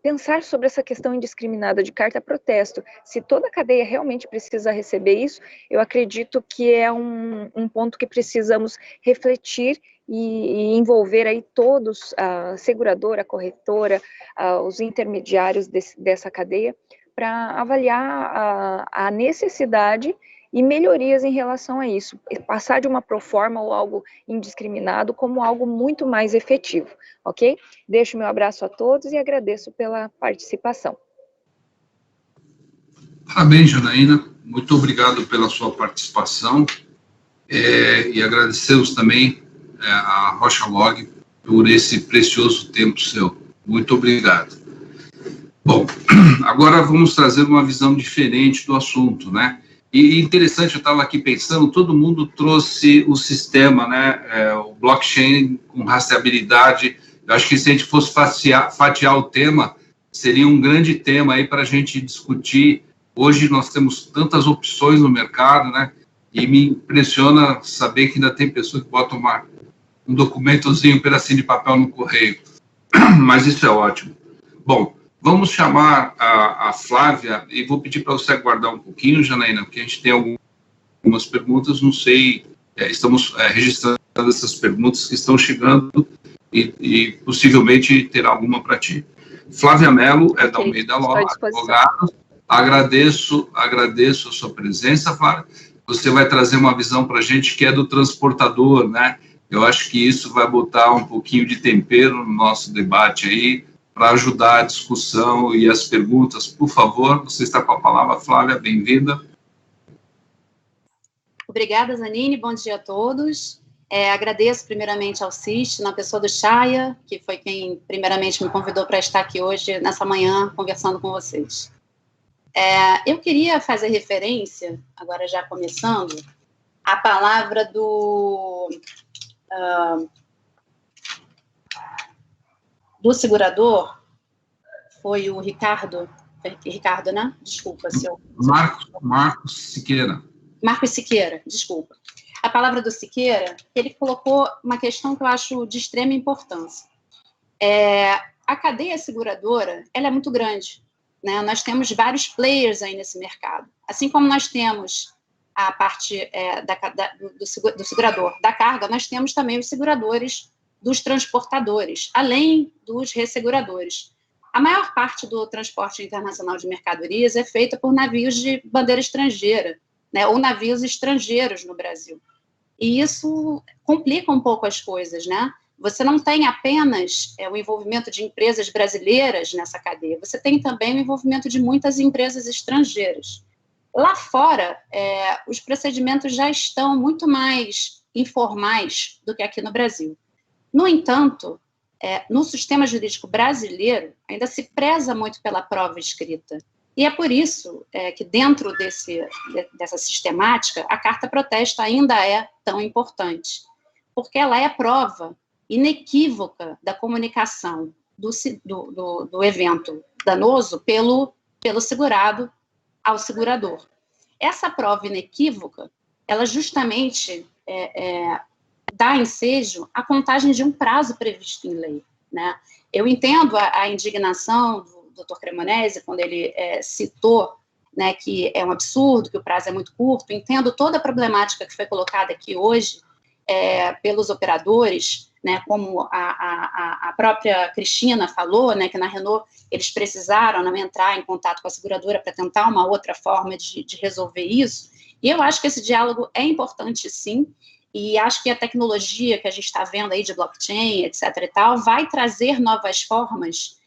pensar sobre essa questão indiscriminada de carta protesto, se toda a cadeia realmente precisa receber isso, eu acredito que é um ponto que precisamos refletir e envolver aí todos, a seguradora, a corretora, os intermediários dessa cadeia, para avaliar a necessidade e melhorias em relação a isso, passar de uma proforma ou algo indiscriminado como algo muito mais efetivo, ok? Deixo meu abraço a todos e agradeço pela participação. Parabéns, Janaína, muito obrigado pela sua participação, e agradecemos também a Rocha Log por esse precioso tempo seu. Muito obrigado. Bom, agora vamos trazer uma visão diferente do assunto, né? E interessante, eu estava aqui pensando, todo mundo trouxe o sistema, né? O blockchain com rastreabilidade. Eu acho que se a gente fosse fatiar o tema, seria um grande tema aí para a gente discutir. Hoje nós temos tantas opções no mercado, né? E me impressiona saber que ainda tem pessoas que botam um documentozinho, um pedacinho de papel no correio. Mas isso é ótimo. Bom, vamos chamar a Flávia, e vou pedir para você aguardar um pouquinho, Janaína, porque a gente tem algumas perguntas, não sei, estamos registrando essas perguntas que estão chegando e possivelmente terá alguma para ti. Flávia Mello, da Almeida Lopes, advogada. Agradeço a sua presença, Flávia. Você vai trazer uma visão para a gente que é do transportador, né? Eu acho que isso vai botar um pouquinho de tempero no nosso debate aí, para ajudar a discussão e as perguntas. Por favor, você está com a palavra, Flávia, bem-vinda. Obrigada, Zanini, bom dia a todos. Agradeço primeiramente ao CIST, na pessoa do Chaya, que foi quem primeiramente me convidou para estar aqui hoje, nessa manhã, conversando com vocês. Eu queria fazer referência, agora já começando, à palavra do segurador, foi o Ricardo, né? Desculpa, seu... Marcos Siqueira. Marcos Siqueira, desculpa. A palavra do Siqueira, ele colocou uma questão que eu acho de extrema importância. A cadeia seguradora, ela é muito grande, né? Nós temos vários players aí nesse mercado. Assim como nós temos a parte do segurador da carga, nós temos também os seguradores dos transportadores, além dos resseguradores. A maior parte do transporte internacional de mercadorias é feita por navios de bandeira estrangeira, né, ou navios estrangeiros no Brasil. E isso complica um pouco as coisas, né? Você não tem apenas o envolvimento de empresas brasileiras nessa cadeia, você tem também o envolvimento de muitas empresas estrangeiras. Lá fora, os procedimentos já estão muito mais informais do que aqui no Brasil. No entanto, no sistema jurídico brasileiro, ainda se preza muito pela prova escrita. E é por isso que dentro dessa sistemática, a carta protesta ainda é tão importante, porque ela é prova inequívoca da comunicação do evento danoso pelo segurado ao segurador. Essa prova inequívoca, ela justamente dá ensejo à contagem de um prazo previsto em lei, né? Eu entendo a indignação do Dr. Cremonesi quando ele citou, né, que é um absurdo, que o prazo é muito curto. Entendo toda a problemática que foi colocada aqui hoje pelos operadores, né, como a própria Cristina falou, né, que na Renault eles precisaram entrar em contato com a seguradora para tentar uma outra forma de resolver isso. E eu acho que esse diálogo é importante, sim, e acho que a tecnologia que a gente está vendo aí de blockchain, etc. e tal, vai trazer novas formas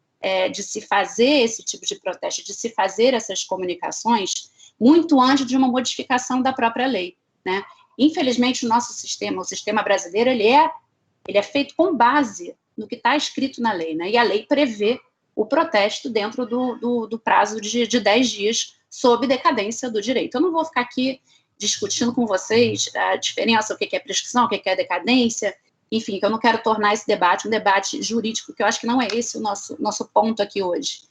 de se fazer esse tipo de protesto, de se fazer essas comunicações, muito antes de uma modificação da própria lei, né? Infelizmente, o nosso sistema, o sistema brasileiro, ele é feito com base no que está escrito na lei, né? E a lei prevê o protesto dentro do prazo de 10 dias, sob decadência do direito. Eu não vou ficar aqui discutindo com vocês a diferença, o que é prescrição, o que é decadência, enfim, que eu não quero tornar esse debate um debate jurídico, que eu acho que não é esse o nosso ponto aqui hoje.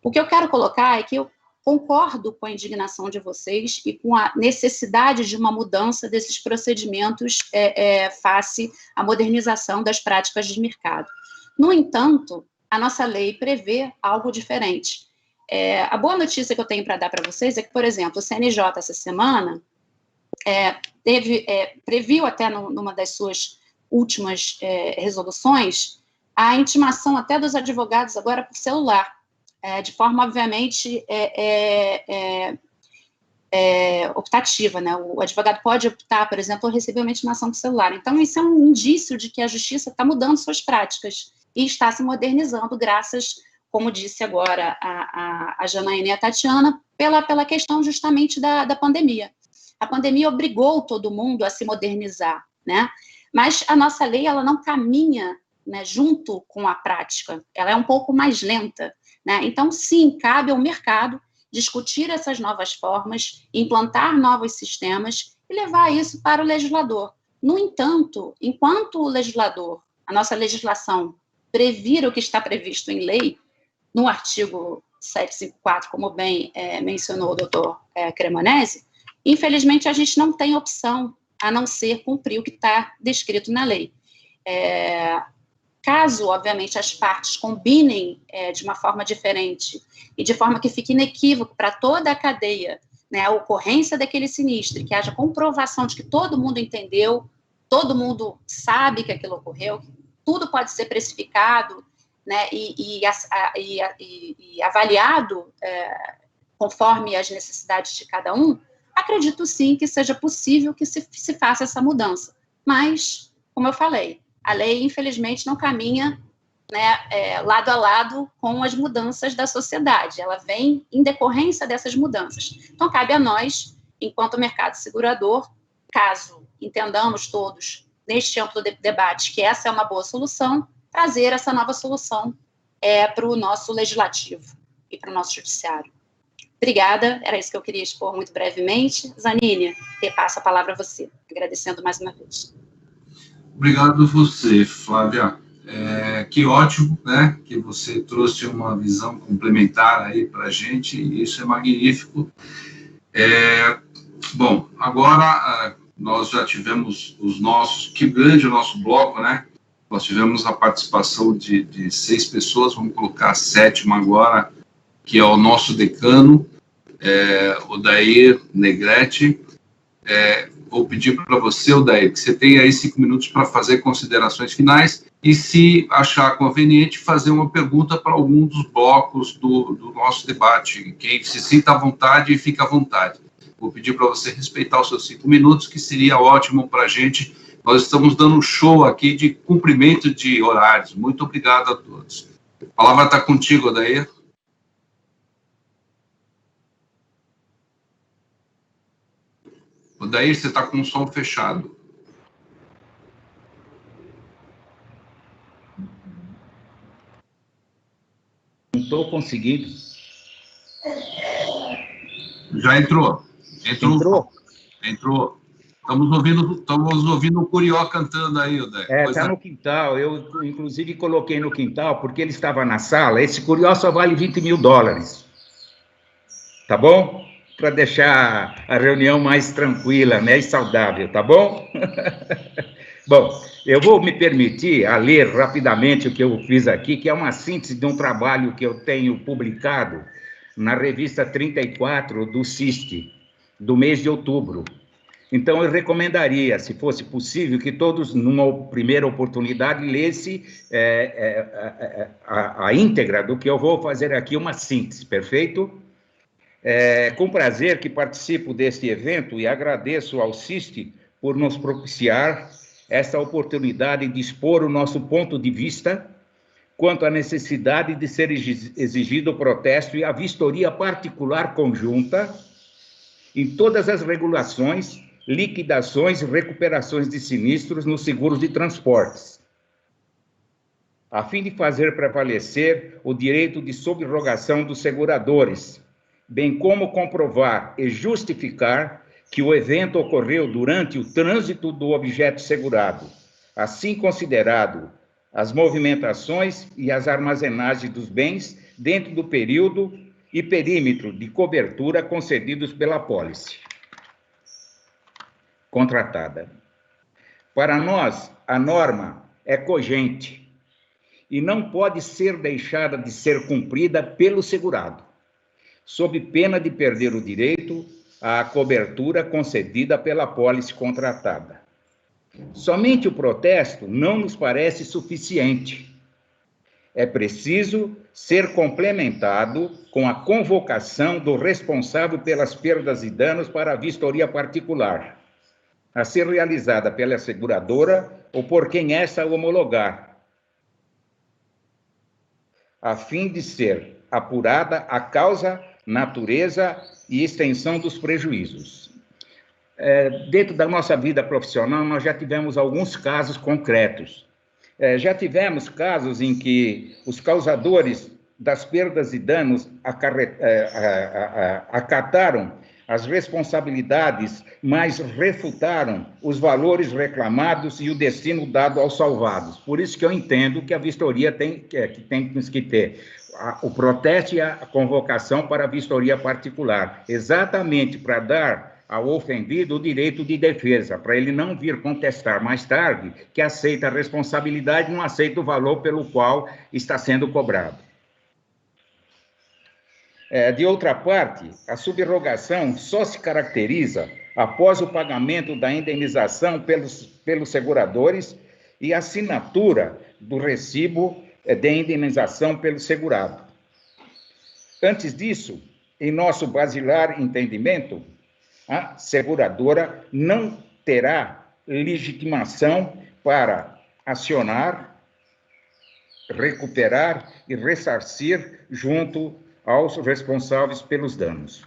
O que eu quero colocar é que eu concordo com a indignação de vocês e com a necessidade de uma mudança desses procedimentos face à modernização das práticas de mercado. No entanto, a nossa lei prevê algo diferente. A boa notícia que eu tenho para dar para vocês é que, por exemplo, o CNJ, essa semana, previu até numa das suas últimas resoluções a intimação até dos advogados agora por celular, de forma, obviamente, optativa, né? O advogado pode optar, por exemplo, por receber uma intimação por celular. Então, isso é um indício de que a justiça está mudando suas práticas e está se modernizando, graças, como disse agora a Janaína e a Tatiana, pela questão justamente da pandemia. A pandemia obrigou todo mundo a se modernizar, né? Mas a nossa lei, ela não caminha né, junto com a prática, ela é um pouco mais lenta, né? Então, sim, cabe ao mercado discutir essas novas formas, implantar novos sistemas e levar isso para o legislador. No entanto, enquanto o legislador, a nossa legislação, previr o que está previsto em lei, no artigo 754, como bem mencionou o doutor Cremonesi, infelizmente a gente não tem opção a não ser cumprir o que está descrito na lei. Caso, obviamente, as partes combinem de uma forma diferente e de forma que fique inequívoco para toda a cadeia, né, a ocorrência daquele sinistro, que haja comprovação de que todo mundo entendeu, todo mundo sabe que aquilo ocorreu, tudo pode ser precificado, né, e avaliado conforme as necessidades de cada um, acredito sim que seja possível que se faça essa mudança. Mas, como eu falei, a lei, infelizmente, não caminha, né, lado a lado com as mudanças da sociedade. Ela vem em decorrência dessas mudanças. Então, cabe a nós, enquanto mercado segurador, caso entendamos todos, neste amplo debate, que essa é uma boa solução, trazer essa nova solução para o nosso legislativo e para o nosso judiciário. Obrigada, era isso que eu queria expor muito brevemente. Zanini, repasso a palavra a você, agradecendo mais uma vez. Obrigado a você, Flávia. Que ótimo, né, que você trouxe uma visão complementar aí para a gente, e isso é magnífico. Bom, agora nós já tivemos que grande o nosso bloco, né? Nós tivemos a participação de 6 pessoas, vamos colocar a 7ª agora, que é o nosso decano, Odair Negrete. Vou pedir para você, Odair, que você tenha aí 5 minutos para fazer considerações finais e, se achar conveniente, fazer uma pergunta para algum dos blocos do nosso debate. Quem se sinta à vontade e fica à vontade. Vou pedir para você respeitar os seus 5 minutos, que seria ótimo para a gente. Nós estamos dando um show aqui de cumprimento de horários. Muito obrigado a todos. A palavra está contigo, Odair. Odair, você está com o som fechado. Não estou conseguindo. Já entrou. Entrou. Estamos ouvindo o Curió cantando aí, Odair. Está no quintal. Eu, inclusive, coloquei no quintal, porque ele estava na sala. Esse Curió só vale $20 mil. Tá bom? Para deixar a reunião mais tranquila, né, e saudável, tá bom? Bom, eu vou me permitir a ler rapidamente o que eu fiz aqui, que é uma síntese de um trabalho que eu tenho publicado na revista 34 do CIST, do mês de outubro. Então, eu recomendaria, se fosse possível, que todos, numa primeira oportunidade, lessem a íntegra do que eu vou fazer aqui, uma síntese, perfeito? Com prazer que participo deste evento e agradeço ao CIST por nos propiciar essa oportunidade de expor o nosso ponto de vista quanto à necessidade de ser exigido o protesto e a vistoria particular conjunta em todas as regulações, liquidações e recuperações de sinistros nos seguros de transportes, a fim de fazer prevalecer o direito de subrogação dos seguradores, bem como comprovar e justificar que o evento ocorreu durante o trânsito do objeto segurado, assim considerado as movimentações e as armazenagens dos bens dentro do período e perímetro de cobertura concedidos pela apólice contratada. Para nós, a norma é cogente e não pode ser deixada de ser cumprida pelo segurado, sob pena de perder o direito à cobertura concedida pela apólice contratada. Somente o protesto não nos parece suficiente. É preciso ser complementado com a convocação do responsável pelas perdas e danos para a vistoria particular, a ser realizada pela seguradora ou por quem essa homologar, a fim de ser apurada a causa, natureza e extensão dos prejuízos. Dentro da nossa vida profissional, nós já tivemos alguns casos concretos Já tivemos casos em que os causadores das perdas e danos acataram as responsabilidades, mas refutaram os valores reclamados e o destino dado aos salvados. Por isso que eu entendo que a vistoria tem que ter o protesto e a convocação para a vistoria particular, exatamente para dar ao ofendido o direito de defesa, para ele não vir contestar mais tarde que aceita a responsabilidade e não aceita o valor pelo qual está sendo cobrado. De outra parte, a subrogação só se caracteriza após o pagamento da indenização pelos seguradores e assinatura do recibo de indenização pelo segurado. Antes disso, em nosso basilar entendimento, a seguradora não terá legitimação para acionar, recuperar e ressarcir junto aos responsáveis pelos danos.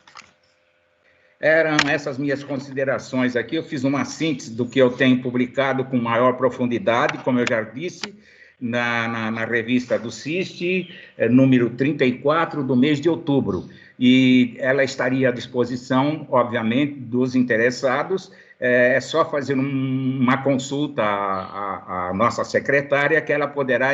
Eram essas minhas considerações aqui. Eu fiz uma síntese do que eu tenho publicado com maior profundidade, como eu já disse, na revista do CIST, número 34, do mês de outubro. E ela estaria à disposição, obviamente, dos interessados. É só fazer uma consulta à nossa secretária, que ela poderá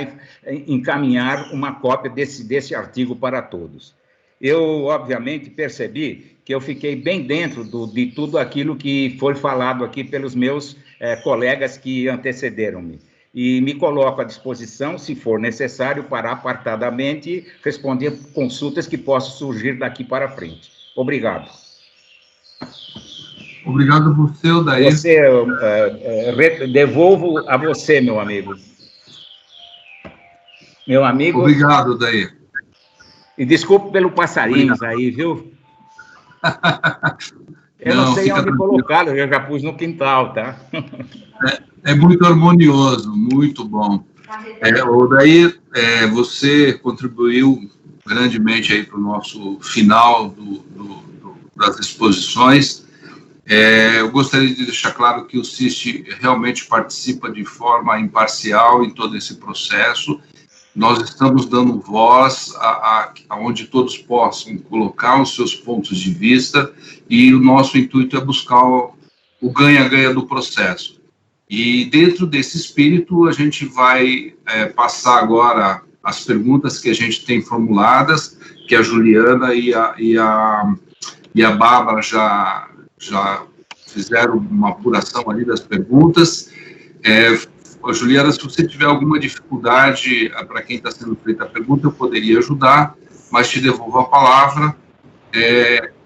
encaminhar uma cópia desse artigo para todos. Eu, obviamente, percebi que eu fiquei bem dentro de tudo aquilo que foi falado aqui pelos meus colegas que antecederam-me. E me coloco à disposição, se for necessário, para apartadamente responder consultas que possam surgir daqui para frente. Obrigado. Obrigado a você, Odair. Devolvo a você, meu amigo. Meu amigo... Obrigado, Odair. E desculpe pelo passarinhos aí, viu? Eu não sei onde colocá-lo, eu já pus no quintal, tá? É muito harmonioso, muito bom. Odair, você contribuiu grandemente aí para o nosso final das exposições. Eu gostaria de deixar claro que o CIST realmente participa de forma imparcial em todo esse processo. Nós estamos dando voz aonde todos possam colocar os seus pontos de vista, e o nosso intuito é buscar o ganha-ganha do processo. E dentro desse espírito, a gente vai passar agora as perguntas que a gente tem formuladas, que a Juliana e a Bárbara já fizeram uma apuração ali das perguntas. Juliana, se você tiver alguma dificuldade para quem está sendo feita a pergunta, eu poderia ajudar, mas te devolvo a palavra,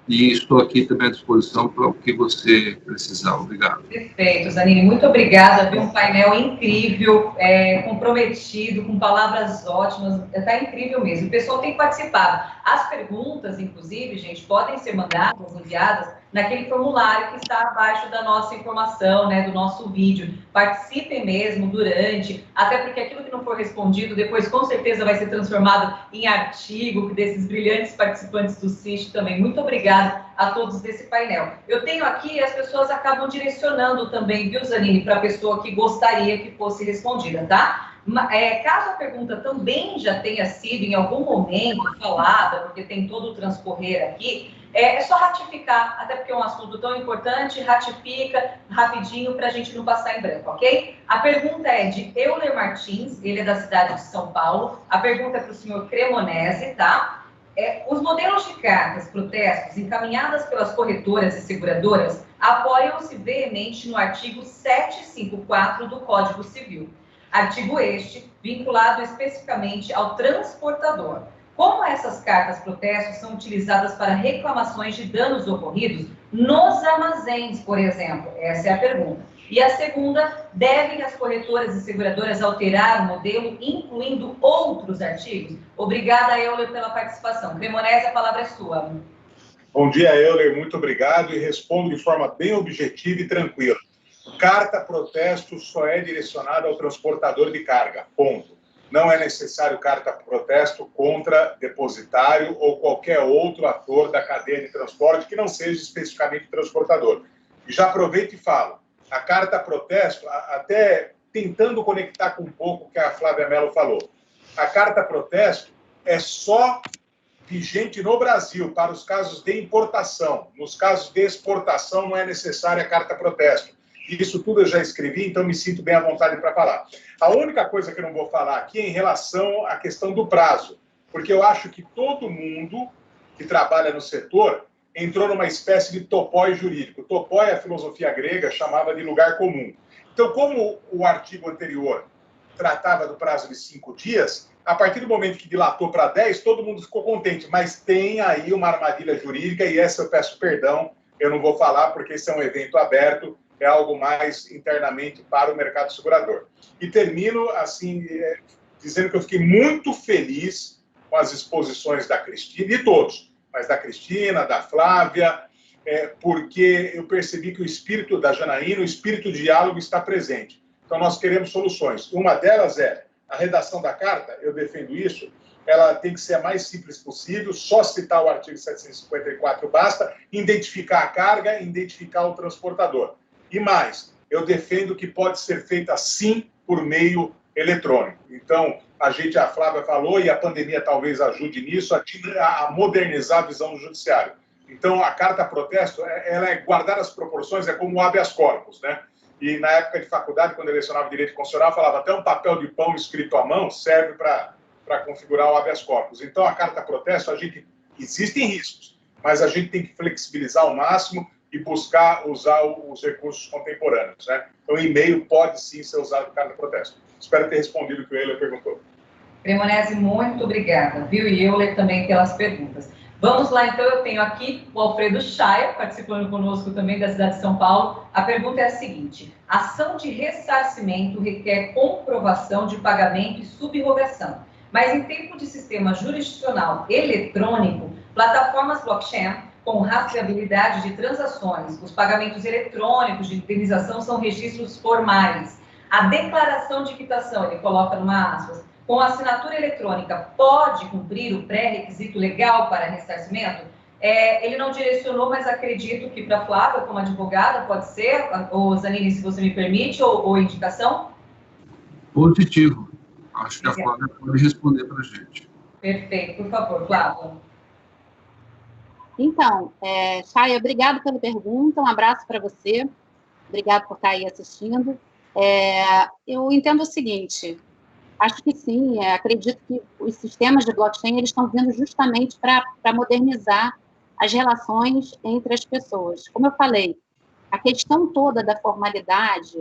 e estou aqui também à disposição para o que você precisar. Obrigado. Perfeito, Zanini, muito obrigada. Viu um painel incrível, comprometido, com palavras ótimas, está incrível mesmo. O pessoal tem participado. As perguntas, inclusive, gente, podem ser mandadas, enviadas, naquele formulário que está abaixo da nossa informação, né, do nosso vídeo. Participem mesmo durante, até porque aquilo que não for respondido, depois com certeza vai ser transformado em artigo desses brilhantes participantes do CIST também. Muito obrigada a todos desse painel. Eu tenho aqui, as pessoas acabam direcionando também, viu, Zanini, para a pessoa que gostaria que fosse respondida, tá? Caso a pergunta também já tenha sido em algum momento falada, porque tem todo o transcorrer aqui, é só ratificar, até porque é um assunto tão importante, ratifica rapidinho para a gente não passar em branco, ok? A pergunta é de Euler Martins, ele é da cidade de São Paulo. A pergunta é para o senhor Cremonese, tá? Os modelos de cartas protestos encaminhadas pelas corretoras e seguradoras apoiam-se veemente no artigo 754 do Código Civil. Artigo este vinculado especificamente ao transportador. Como essas cartas protestos são utilizadas para reclamações de danos ocorridos nos armazéns, por exemplo? Essa é a pergunta. E a segunda, devem as corretoras e seguradoras alterar o modelo, incluindo outros artigos? Obrigada, Euler, pela participação. Cremonese, a palavra é sua. Bom dia, Euler, muito obrigado, e respondo de forma bem objetiva e tranquila. Carta protesto só é direcionada ao transportador de carga, ponto. Não é necessário carta protesto contra depositário ou qualquer outro ator da cadeia de transporte que não seja especificamente transportador. E já aproveito e falo, a carta protesto, até tentando conectar com um pouco o que a Flávia Mello falou. A carta protesto é só vigente no Brasil para os casos de importação. Nos casos de exportação não é necessária a carta protesto. Isso tudo eu já escrevi, então me sinto bem à vontade para falar. A única coisa que eu não vou falar aqui é em relação à questão do prazo, porque eu acho que todo mundo que trabalha no setor entrou numa espécie de topói jurídico. Topói, a filosofia grega, chamava de lugar comum. Então, como o artigo anterior tratava do prazo de 5 dias, a partir do momento que dilatou para 10, todo mundo ficou contente, mas tem aí uma armadilha jurídica, e essa eu peço perdão, eu não vou falar, porque esse é um evento aberto, é algo mais internamente para o mercado segurador. E termino, assim, dizendo que eu fiquei muito feliz com as exposições da Cristina, de todos, mas da Cristina, da Flávia, porque eu percebi que o espírito da Janaína, o espírito de diálogo está presente. Então, nós queremos soluções. Uma delas é a redação da carta, eu defendo isso, ela tem que ser a mais simples possível, só citar o artigo 754 basta, identificar a carga, identificar o transportador. E mais, eu defendo que pode ser feita sim por meio eletrônico. Então, a Flávia falou, e a pandemia talvez ajude nisso, a modernizar a visão do judiciário. Então, a carta protesto, ela é guardar as proporções, é como o habeas corpus, né? E na época de faculdade, quando eu lecionava direito constitucional, eu falava até um papel de pão escrito à mão serve para configurar o habeas corpus. Então, a carta protesto, existem riscos, mas a gente tem que flexibilizar ao máximo e buscar usar os recursos contemporâneos, né? Então, o e-mail pode sim ser usado para carta protesto. Espero ter respondido o que o Euler perguntou. Cremonese, muito obrigada, viu? E Euler também pelas perguntas. Vamos lá, então, eu tenho aqui o Alfredo Chaia, participando conosco também da cidade de São Paulo. A pergunta é a seguinte: ação de ressarcimento requer comprovação de pagamento e subrogação, mas em tempo de sistema jurisdicional eletrônico, plataformas blockchain com rastreabilidade de transações, os pagamentos eletrônicos de indenização são registros formais. A declaração de quitação, ele coloca numa aspas, com assinatura eletrônica, pode cumprir o pré-requisito legal para ressarcimento? Ele não direcionou, mas acredito que para a Flávia, como advogada, pode ser, ou Zanini, se você me permite, ou indicação? Positivo. Acho que a Flávia pode responder para a gente. Perfeito. Por favor, Flávia. Então, Chay, obrigado pela pergunta, um abraço para você, obrigado por estar aí assistindo. Eu entendo o seguinte, acho que sim, acredito que os sistemas de blockchain eles estão vindo justamente para modernizar as relações entre as pessoas. Como eu falei, a questão toda da formalidade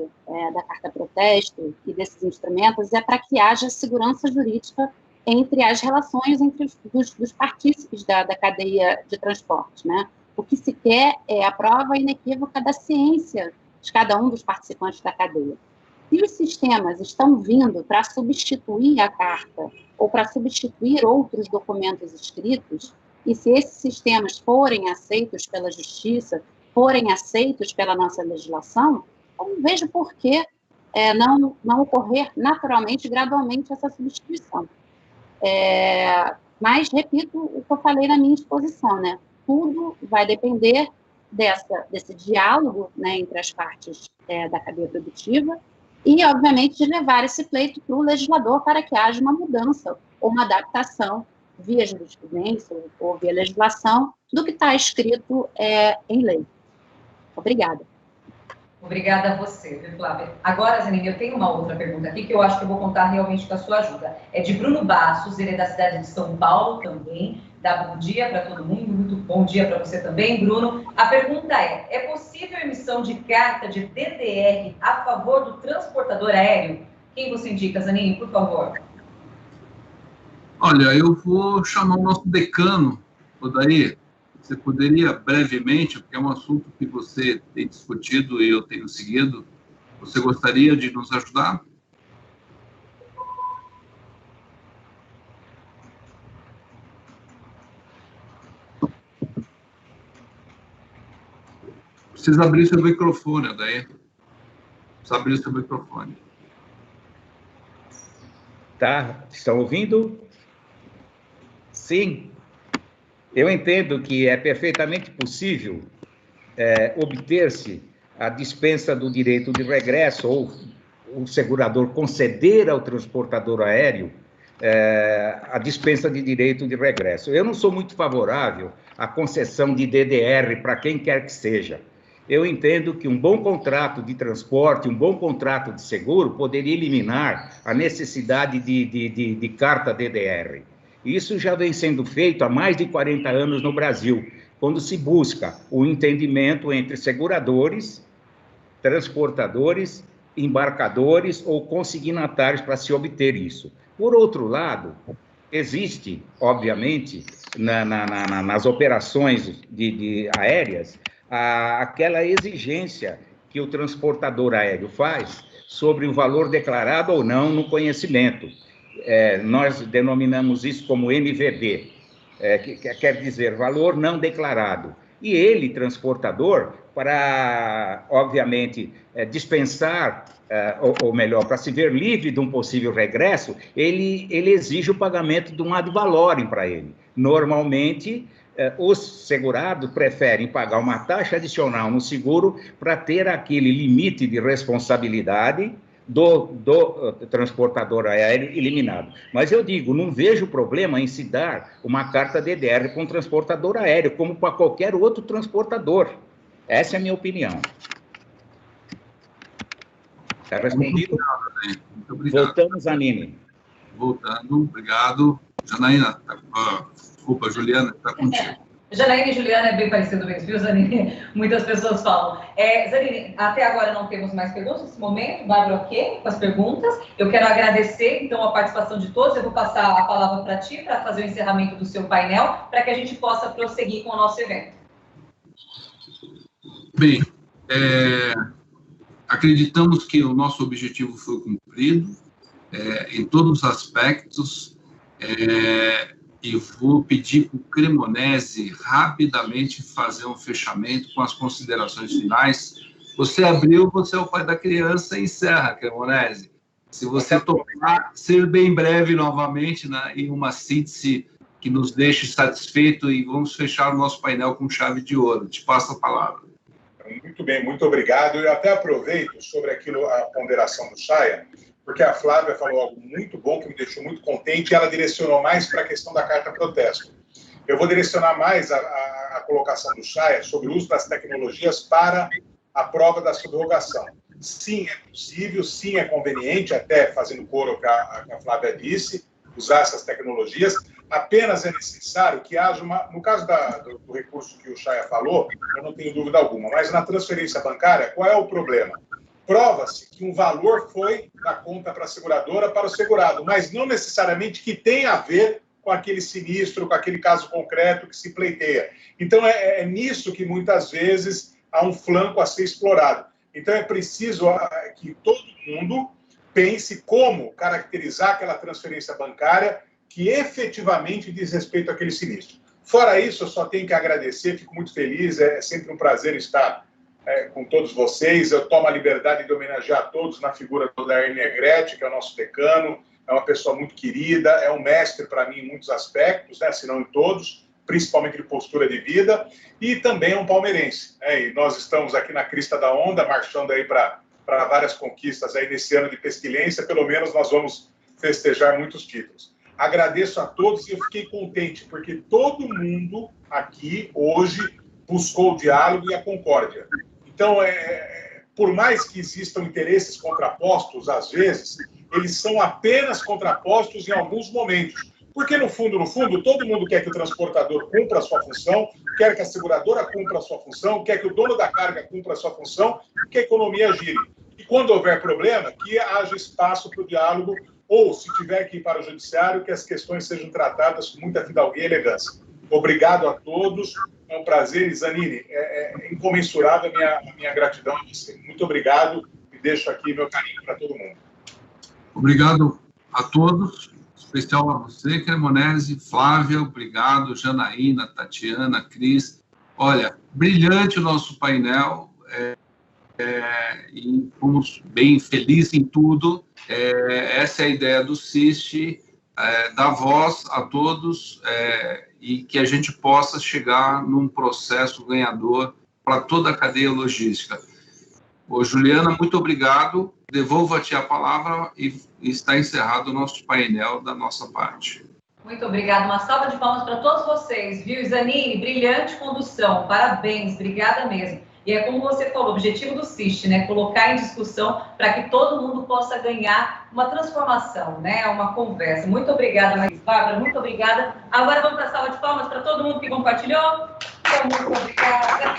da carta protesto e desses instrumentos é para que haja segurança jurídica entre as relações entre dos partícipes da cadeia de transporte, né? O que se quer é a prova inequívoca da ciência de cada um dos participantes da cadeia. Se os sistemas estão vindo para substituir a carta ou para substituir outros documentos escritos, e se esses sistemas forem aceitos pela justiça, forem aceitos pela nossa legislação, eu não vejo por que não ocorrer naturalmente, gradualmente, essa substituição. Mas, repito o que eu falei na minha exposição, né? Tudo vai depender desse diálogo, né, entre as partes da cadeia produtiva e, obviamente, de levar esse pleito para o legislador para que haja uma mudança ou uma adaptação via jurisprudência ou via legislação do que está escrito em lei. Obrigada. Obrigada a você, viu, Flávia? Agora, Zanini, eu tenho uma outra pergunta aqui que eu acho que eu vou contar realmente com a sua ajuda. É de Bruno Bastos, ele é da cidade de São Paulo também. Dá bom dia para todo mundo, muito bom dia para você também, Bruno. A pergunta é possível emissão de carta de DDR a favor do transportador aéreo? Quem você indica, Zanini, por favor? Olha, eu vou chamar o nosso decano, Odair. Você poderia, brevemente, porque é um assunto que você tem discutido e eu tenho seguido, você gostaria de nos ajudar? Precisa abrir seu microfone, Odair. Precisa abrir seu microfone. Tá, estão ouvindo? Sim. Eu entendo que é perfeitamente possível obter-se a dispensa do direito de regresso ou o segurador conceder ao transportador aéreo a dispensa de direito de regresso. Eu não sou muito favorável à concessão de DDR para quem quer que seja. Eu entendo que um bom contrato de transporte, um bom contrato de seguro, poderia eliminar a necessidade de carta DDR. Isso já vem sendo feito há mais de 40 anos no Brasil, quando se busca o entendimento entre seguradores, transportadores, embarcadores ou consignatários para se obter isso. Por outro lado, existe, obviamente, nas operações aéreas, aquela exigência que o transportador aéreo faz sobre o valor declarado ou não no conhecimento. Nós denominamos isso como MVD, que quer dizer valor não declarado. E ele, transportador, para, obviamente, dispensar, ou melhor, para se ver livre de um possível regresso, ele exige o pagamento de um ad valorem para ele. Normalmente, os segurados preferem pagar uma taxa adicional no seguro para ter aquele limite de responsabilidade do transportador aéreo eliminado. Mas eu digo, não vejo problema em se dar uma carta DDR para um transportador aéreo, como para qualquer outro transportador. Essa é a minha opinião. Está respondido? Muito obrigado. Voltamos, Zanini. Voltando, obrigado. Janaína, desculpa, Juliana, está contigo. Janaína e Juliana é bem parecido mesmo, viu, Zanini? Muitas pessoas falam. Zanini, até agora não temos mais perguntas nesse momento. Bárbara, ok com as perguntas. Eu quero agradecer, então, a participação de todos. Eu vou passar a palavra para ti, para fazer o encerramento do seu painel, para que a gente possa prosseguir com o nosso evento. Bem, acreditamos que o nosso objetivo foi cumprido em todos os aspectos. E vou pedir para o Cremonese rapidamente fazer um fechamento com as considerações finais. Você abriu, você é o pai da criança e encerra, Cremonese. Se você topar, ser bem breve novamente, né, em uma síntese que nos deixe satisfeito, e vamos fechar o nosso painel com chave de ouro. Te passo a palavra. Muito bem, muito obrigado. Eu até aproveito sobre a ponderação do Chaya, porque a Flávia falou algo muito bom, que me deixou muito contente, e ela direcionou mais para a questão da carta protesto. Eu vou direcionar mais a colocação do Chaya sobre o uso das tecnologias para a prova da subrogação. Sim, é possível, sim, é conveniente, até fazendo coro ao que a Flávia disse, usar essas tecnologias. Apenas é necessário que haja no caso do recurso que o Chaya falou, eu não tenho dúvida alguma, mas na transferência bancária, qual é o problema? Prova-se que um valor foi da conta para a seguradora para o segurado, mas não necessariamente que tenha a ver com aquele sinistro, com aquele caso concreto que se pleiteia. Então, é nisso que muitas vezes há um flanco a ser explorado. Então, é preciso que todo mundo pense como caracterizar aquela transferência bancária que efetivamente diz respeito àquele sinistro. Fora isso, eu só tenho que agradecer, fico muito feliz, é sempre um prazer estar com todos vocês. Eu tomo a liberdade de homenagear a todos na figura do Dair Negrete, que é o nosso decano, é uma pessoa muito querida, é um mestre para mim em muitos aspectos, né, se não em todos, principalmente de postura de vida, e também é um palmeirense. E nós estamos aqui na crista da onda, marchando aí para várias conquistas aí nesse ano de pestilência, pelo menos nós vamos festejar muitos títulos. Agradeço a todos e eu fiquei contente, porque todo mundo aqui hoje buscou o diálogo e a concórdia. Então, por mais que existam interesses contrapostos, às vezes, eles são apenas contrapostos em alguns momentos. Porque, no fundo, todo mundo quer que o transportador cumpra a sua função, quer que a seguradora cumpra a sua função, quer que o dono da carga cumpra a sua função, que a economia gire. E quando houver problema, que haja espaço para o diálogo, ou, se tiver que ir para o judiciário, que as questões sejam tratadas com muita fidalguia e elegância. Obrigado a todos. É um prazer, Zanini. É incomensurável a minha gratidão a você. Muito obrigado e deixo aqui meu carinho para todo mundo. Obrigado a todos, especial a você, Cremonese, Flávia, obrigado, Janaína, Tatiana, Cris. Olha, brilhante o nosso painel, e fomos bem felizes em tudo. Essa é a ideia do CIST, dar voz a todos, e que a gente possa chegar num processo ganhador para toda a cadeia logística. Juliana, muito obrigado. devolvo a ti a palavra e está encerrado o nosso painel da nossa parte. Muito obrigada. Uma salva de palmas para todos vocês, viu? Zanini, brilhante condução. Parabéns, obrigada mesmo. E é como você falou, o objetivo do CIST, né? Colocar em discussão para que todo mundo possa ganhar uma transformação, né? Uma conversa. Muito obrigada, Maria Bárbara, muito obrigada. Agora vamos para a salva de palmas para todo mundo que compartilhou. Muito obrigada.